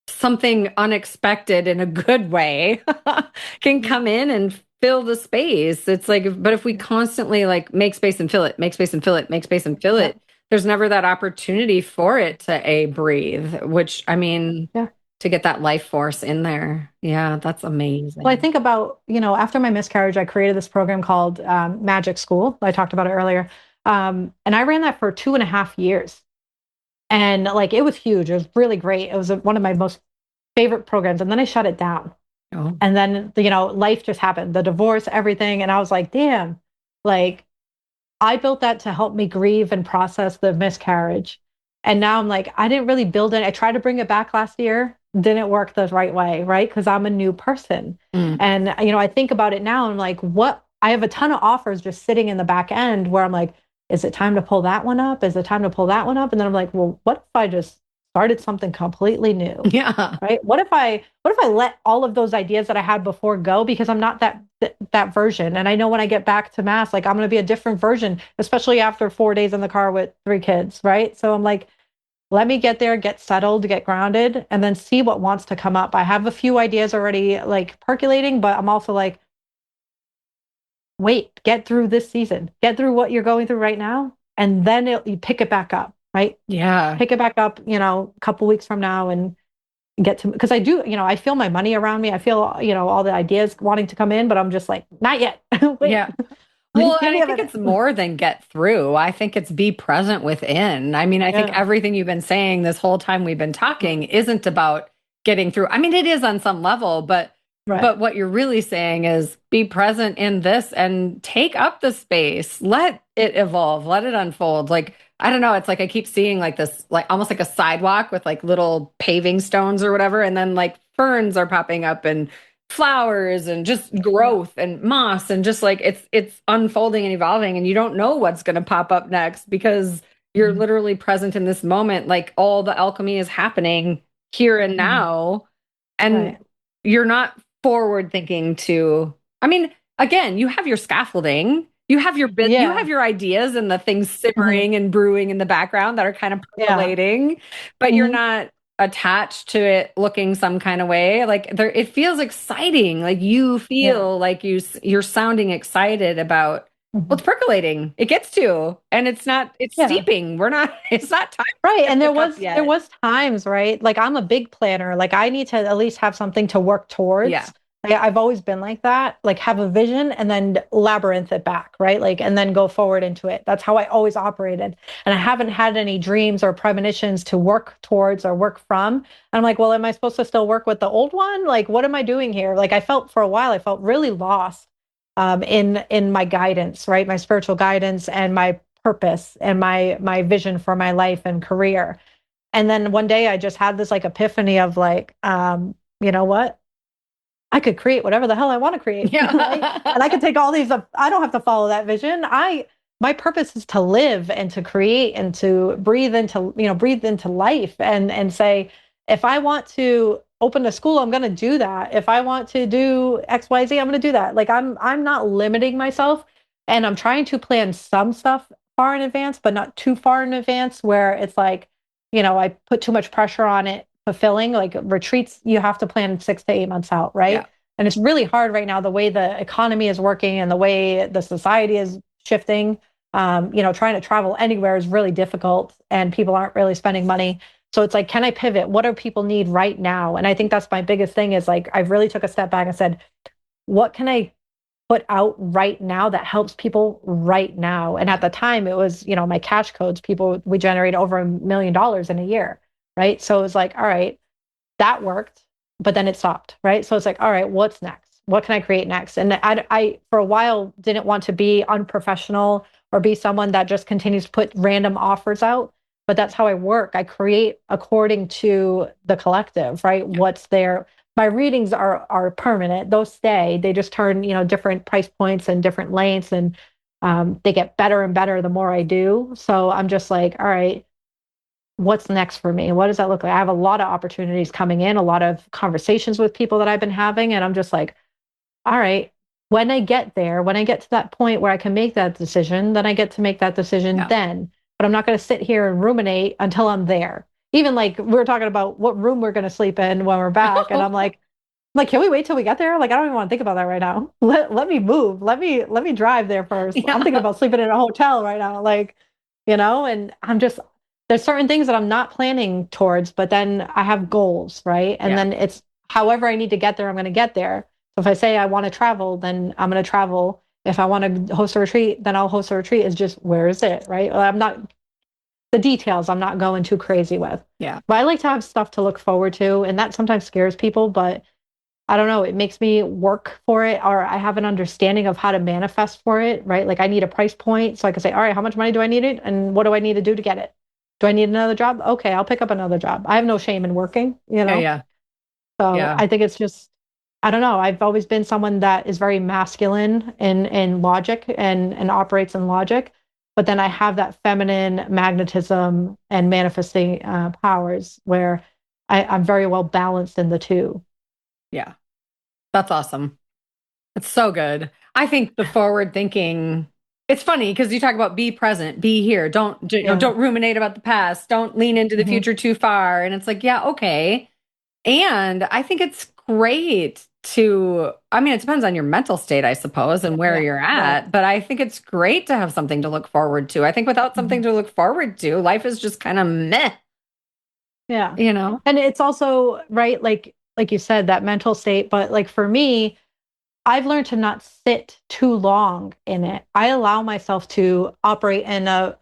something unexpected in a good way can Yeah. come in and fill the space. It's like, but if we constantly like make space and fill it, make space and fill it, make space and fill Yeah. it, there's never that opportunity for it to breathe, which I mean, Yeah. to get that life force in there. Yeah, that's Well, I amazing. think about, after my miscarriage, I created this program called Magic School. I talked about it earlier. And I ran that for 2.5 years. And like, it was huge. It was really great. It was one of my most favorite programs. And then I shut it down. Oh, And then, life just happened, the divorce, everything. And I was like, damn, like, I built that to help me grieve and process the miscarriage. And now I'm like, I didn't really build it. I tried to bring it back last year, didn't work the right way, right? Because I'm a new person. mm, And, I think about it now. I'm like, what? I have a ton of offers just sitting in the back end where I'm like, is it time to pull that one up? Is it time to pull that one up? And then I'm like, well, what if I just started something completely new? Yeah. Right? What if I let all of those ideas that I had before go because I'm not that version. And I know when I get back to Mass, like I'm going to be a different version, especially after 4 days in the car with 3 kids, right? So I'm like, let me get there, get settled, get grounded, and then see what wants to come up. I have a few ideas already like percolating, but I'm also like, wait, get through this season, get through what you're going through right now, and then you pick it back up, right? Yeah. Pick it back up, a couple weeks from now and get to, because I do, I feel my money around me. I feel, all the ideas wanting to come in, but I'm just like, not yet. Wait, Yeah. Well, give and me I a think minute. it's more than get through. I think it's be present within. I mean, I think Yeah. everything you've been saying this whole time we've been talking isn't about getting through. I mean, it is on some level, Right. but what you're really saying is be present in this and take up the space. Let it evolve, let it unfold. Like, I don't know, it's like I keep seeing like this, like almost like a sidewalk with like little paving stones or whatever, and then like ferns are popping up and flowers and just Yeah. growth and moss and just like it's unfolding and evolving and you don't know what's going to pop up next because you're Mhm. literally present in this moment, like all the alchemy is happening here and Mhm. now, and Right. you're not forward thinking to, I mean, again, you have your scaffolding, you have your bit, you have Yeah. your ideas and the things Mhm. simmering and brewing in the background that are kind of Yeah. percolating, but you're Mhm. not attached to it looking some kind of way. Like there, it feels exciting. Like you Yeah. feel like you're sounding excited about Mhm. what's percolating. It gets to, and it's Yeah. steeping. We're not, it's not time to Right. tip And the there cup was there yet. was times, right? Like I'm a big planner. Like I need to at least have something to work Yeah. towards. Like I've always been like that. Like have a vision and then labyrinth it back, right? Like and then go forward into it. That's how I always operated. And I haven't had any dreams or premonitions to work towards or work from. And I'm like, well, am I supposed to still work with the old one? Like, what am I doing here? Like I felt for a while, I felt really lost in my guidance, right? My spiritual guidance and my purpose and my vision for my life and career. And then one day I just had this like epiphany of like, you know what? I could create whatever the hell I want to create, right? And I Yeah. could take all these up. I don't have to follow that vision. My purpose is to live and to create and to breathe into life and say, if I want to open a school, I'm going to do that. If I want to do XYZ, I'm going to do that. Like I'm not limiting myself and I'm trying to plan some stuff far in advance, but not too far in advance where it's like, I put too much pressure on it fulfilling. Like retreats, you have to plan 6 to 8 months out, Yeah. right? And it's really hard right now, the way the economy is working and the way the society is shifting. Trying to travel anywhere is really difficult and people aren't really spending money. So it's like, can I pivot? What do people need right now? And I think that's my biggest thing is like, I really took a step back and said, what can I put out right now that helps people right now? And at the time, it was, my cash codes, we generate over $1 million in a year, right? So it was like, all right, that worked, but then it stopped, right? So it's like, all right, what's next? What can I create next? And I for a while didn't want to be unprofessional or be someone that just continues to put random offers out. But that's how I work. I create according to the collective, right? Yeah. What's there. My readings are permanent. Those stay. They just turn, different price points and different lengths, and they get better and better the more I do. So I'm just like, all right, what's next for me? What does that look like? I have a lot of opportunities coming in, a lot of conversations with people that I've been having. And I'm just like, all right, when I get there, when I get to that point where I can make that decision, then I get to make that decision Yeah. then. But I'm not going to sit here and ruminate until I'm there. Even like we are talking about what room we're going to sleep in when we're back. And I'm like, can we wait till we get there? Like, I don't even want to think about that right now. Let me move. Let me drive there first. I'm thinking Yeah. about sleeping in a hotel right now. Like, and there's certain things that I'm not planning towards, but then I have goals, right? And Yeah. then it's however I need to get there, I'm going to get there. So if I say I want to travel, then I'm going to travel. If I want to host a retreat, then I'll host a retreat. It's just, where is it, right? Well, I'm not, the details I'm not going too crazy with. Yeah. But I like to have stuff to look forward to. And that sometimes scares people, but I don't know, it makes me work for it, or I have an understanding of how to manifest for it, right? Like I need a price point so I can say, all right, how much money do I need it? And what do I need to do to get it? Do I need another job? Okay, I'll pick up another job. I have no shame in working, Yeah. Yeah. So Yeah. I think it's just, I don't know. I've always been someone that is very masculine in logic and operates in logic. but then I have that feminine magnetism and manifesting powers where I'm very well balanced in the two. Yeah. That's awesome. It's so good. I think the forward thinking, it's funny because you talk about be present, be here. Yeah. Don't ruminate about the past. Don't lean into the Hmm. future too far. And it's like, yeah, okay. And I think it's great to, I mean, it depends on your mental state, I suppose, and where Yeah. you're Right. at, but I think it's great to have something to look forward to. I think without something Mhm. to look forward to, life is just kind of meh, Yeah. you know? And it's also, right, like you said, that mental state, but like for me, I've learned to not sit too long in it. I allow myself to operate in a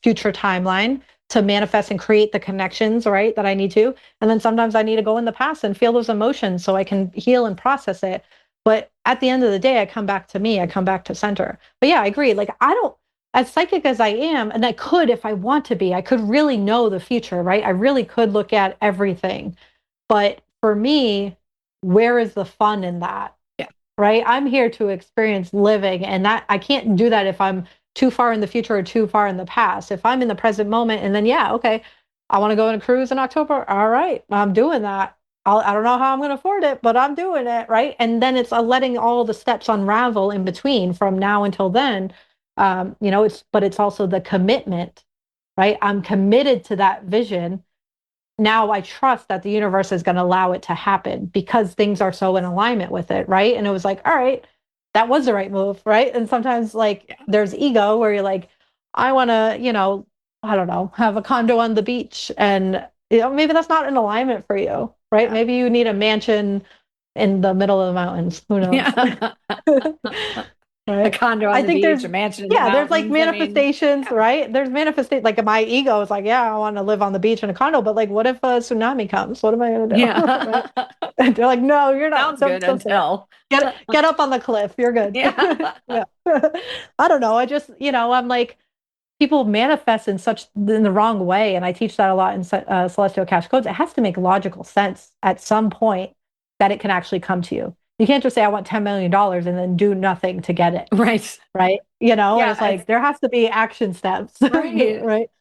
future timeline to manifest and create the connections, right, that I need to. And then sometimes I need to go in the past and feel those emotions so I can heal and process it. But at the end of the day, I come back to me, I come back to center. But yeah, I agree. Like I don't, as psychic as I am, and I could if I want to be, I could really know the future, right? I really could look at everything. But for me, where is the fun in that? Yeah. Right? I'm here to experience living, and that I can't do that if I'm too far in the future or too far in the past. If I'm in the present moment, and then yeah, okay, I want to go on a cruise in October. All right, I'm doing that. I don't know how I'm going to afford it, but I'm doing it, right? And then it's letting all the steps unravel in between from now until then. It's also the commitment, right? I'm committed to that vision. Now I trust that the universe is going to allow it to happen because things are so in alignment with it, right? And it was like, all right, that was the right move, right? And sometimes like Yeah. there's ego where you're like, I want to, I don't know, have a condo on the beach, and maybe that's not in alignment for you, right? Yeah. Maybe you need a mansion in the middle of the mountains. Who knows? Yeah. A Right. condo on I the think beach, a mansion in the there's like mountains. I mean, manifestations, yeah. right? There's manifestation, like my ego is like, yeah, I want to live on the beach in a condo, but like, what if a tsunami comes? What am I going to do? Right. Yeah. And they're like, no, you're not, Sounds good don't say it. until. Get up on the cliff. You're good. Yeah. Yeah. I don't know. I just, I'm like, people manifest in the wrong way. And I teach that a lot in Celestial Cash Codes. It has to make logical sense at some point that it can actually come to you. You can't just say, I want $10 million dollars and then do nothing to get it. Right. Right. And it's Yeah, it's like, there has to be action steps. right. Right.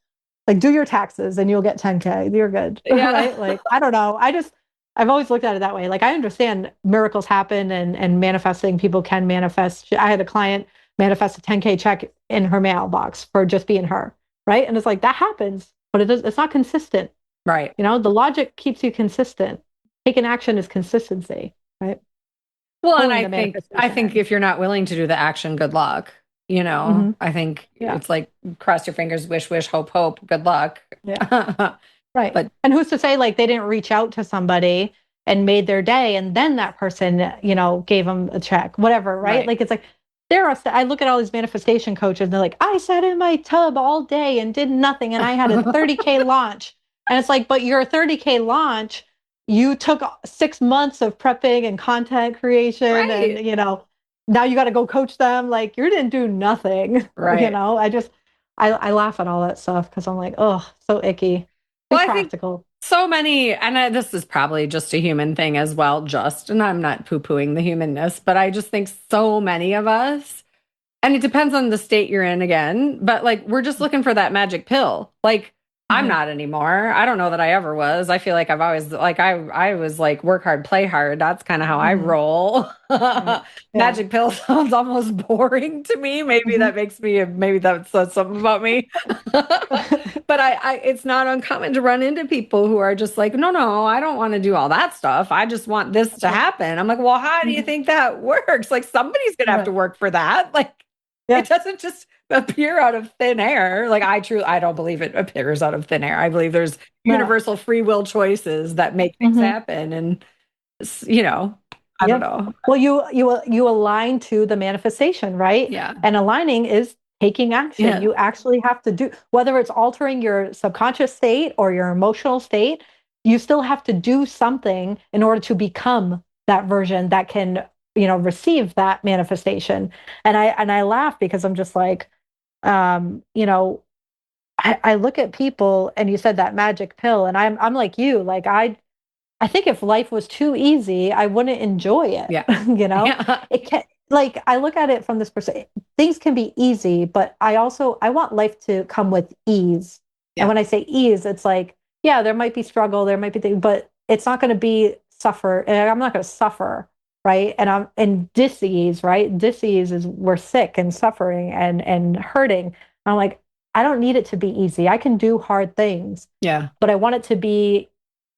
Like do your taxes and you'll get 10K. You're good. Yeah. Right. Like, I don't know. I've always looked at it that way. Like I understand miracles happen and manifesting, people can manifest. I had a client manifest a 10K check in her mailbox for just being her. Right. And it's like that happens, but it's not consistent. Right. The logic keeps you consistent. Taking action is consistency. Right. Well, and Pulling I the think I manifestation think in. if you're not willing to do the action, good luck. Hmm. I think Yeah. it's like cross your fingers, wish, wish, hope, hope, good luck. Yeah. Right. But And who's to say like they didn't reach out to somebody and made their day and then that person, gave them a check, whatever, right? right. Like it's like I look at all these manifestation coaches and they're like, I sat in my tub all day and did nothing and I had a 30K launch. And it's like, but your 30K launch, you took 6 months of prepping and content creation and Right. now you got to go coach them. Like you didn't do nothing. Right. I laugh at all that stuff because I'm like, oh, so icky. Be Well, I think practical. so many, and this is probably just a human thing as well, and I'm not poo-pooing the humanness, but I just think so many of us, and it depends on the state you're in again, but like we're just looking for that magic pill. Like I'm Mhm. not anymore. I don't know that I ever was. I feel like I've always like I was like work hard, play hard. That's kind of how I Mhm. roll. Right. Yeah. Magic pill sounds almost boring to me. Mhm. Maybe that says something about me. But it's not uncommon to run into people who are just like, no, no, I don't want to do all that stuff. I just want this to Yeah. happen. I'm like, well, how do you Mhm. think that works? Like somebody's gonna have to Right. work for that. Like it Yeah. doesn't just appear out of thin air. Like I don't believe it appears out of thin air. I believe there's No. universal free will choices that make things Mhm. happen. And you know, I don't Yeah. know. Well, you align to the manifestation, right? Yeah. And aligning is taking action. Yeah. You actually have to do whether it's altering your subconscious state or your emotional state, you still have to do something in order to become that version that can, receive that manifestation. And I laugh because I'm just like, um, you know, I look at people and you said that magic pill, and I'm like you, like I think if life was too easy, I wouldn't enjoy it. Yeah. You know, Yeah. it can. like I look at it from this perspective. Things can be easy, but I want life to come with ease. And Yeah. when I say ease, it's like, yeah, there might be struggle, there might be things, but it's not going to be suffer. And I'm not going to suffer, right? And I'm in dis-ease, right? Dis-ease is we're sick and suffering and hurting. And I'm like, I don't need it to be easy. I can do hard things, Yeah. but I want it to be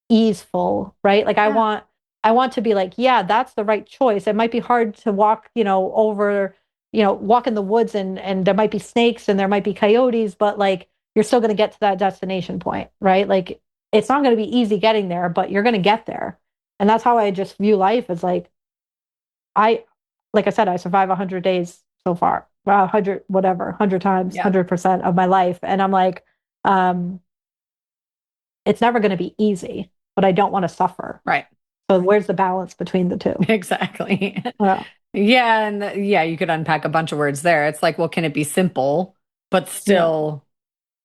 easeful, right? Like Yeah. I want to be like, yeah, that's the right choice. It might be hard to walk, over, walk in the woods and there might be snakes and there might be coyotes, but like you're still going to get to that destination point, right? Like it's not going to be easy getting there, but you're going to get there. And that's how I just view life as like I like I said, I survive 100 days so far. Well, 100 whatever, 100 times, Yeah. 100% of my life and I'm like um it's never going to be easy, but I don't want to suffer. Right. So where's the balance between the two? Exactly. Yeah. Yeah. And yeah, you could unpack a bunch of words there. It's like, well, can it be simple, but Yeah. still,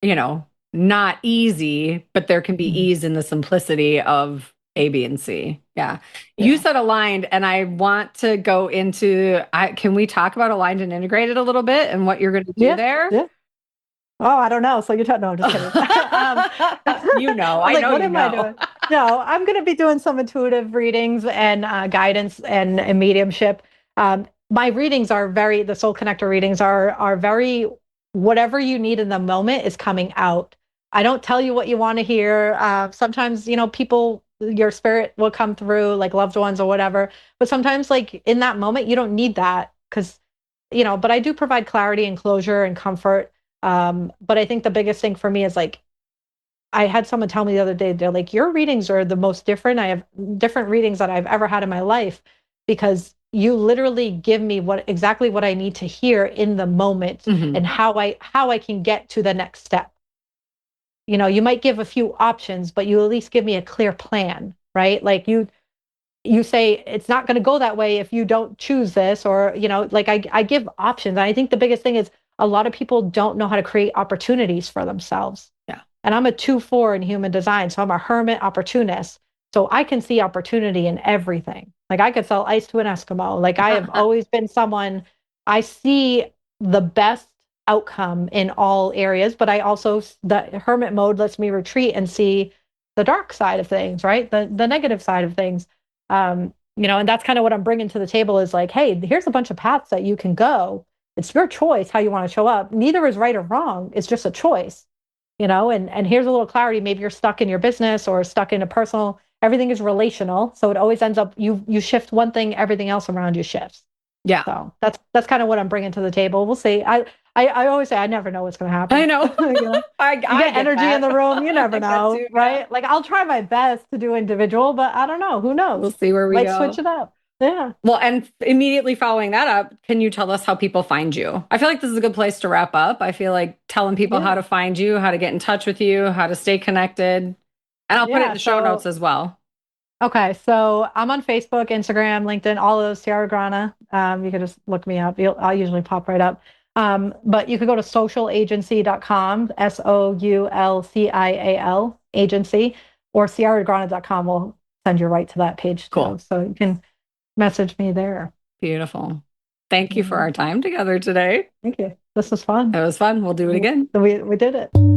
you know, not easy, but there can be Mhm. ease in the simplicity of A, B, and C. Yeah. You Yeah. said aligned, and I want to go into, can we talk about aligned and integrated a little bit and what you're going to do Yeah. there? Yeah. Oh, I don't know. So you're talking, no, I'm just kidding. You know, I'm I like, know what you am I know. doing? No, I'm going to be doing some intuitive readings and guidance and mediumship. My readings are the soul connector readings are very, whatever you need in the moment is coming out. I don't tell you what you want to hear. Sometimes, people, your spirit will come through, like loved ones or whatever. But sometimes, like in that moment, you don't need that because, but I do provide clarity and closure and comfort. But I think the biggest thing for me is like, I had someone tell me the other day, they're like, your readings are the most different. I have different readings that I've ever had in my life because you literally give me exactly what I need to hear in the moment Mhm. and how I can get to the next step. You might give a few options, but you at least give me a clear plan, right? Like you say it's not going to go that way if you don't choose this or like I give options. And I think the biggest thing is a lot of people don't know how to create opportunities for themselves. Yeah. And I'm a 2-4 in human design, so I'm a hermit opportunist, so I can see opportunity in everything. Like I could sell ice to an Eskimo. Like I have always been someone, I see the best outcome in all areas, but I also, the hermit mode lets me retreat and see the dark side of things, right? The negative side of things. And that's kind of what I'm bringing to the table is like, hey, here's a bunch of paths that you can go. It's your choice how you want to show up. Neither is right or wrong. It's just a choice, and here's a little clarity. Maybe you're stuck in your business or stuck in a personal, everything is relational. So it always ends up, you shift one thing, everything else around you shifts. Yeah. So that's kind of what I'm bringing to the table. We'll see. I always say I never know what's going to I happen. know. You I get get energy in that. the room, you never I get know, to, yeah. right? Like I'll try my best to do individual, but I don't know. Who We'll knows? see where we Might switch go. it up. Yeah. Well, and immediately following that up, can you tell us how people find you? I feel like this is a good place to wrap up. I feel like telling people how Yeah. to find you, how to get in touch with you, how to stay connected. And I'll put it in Yeah. the show notes So as well. okay, so I'm on Facebook, Instagram, LinkedIn, all of those, Sierra Grana. You can just look me up. I'll usually pop right up. But you could go to socialagency.com, SOULCIAL agency, or sierragrana.com will send you right to that page too. Cool. So you can message me there. Beautiful. Thank you for Yeah. our time together today. Thank you. This was It fun. was fun. We'll do it again. We did it.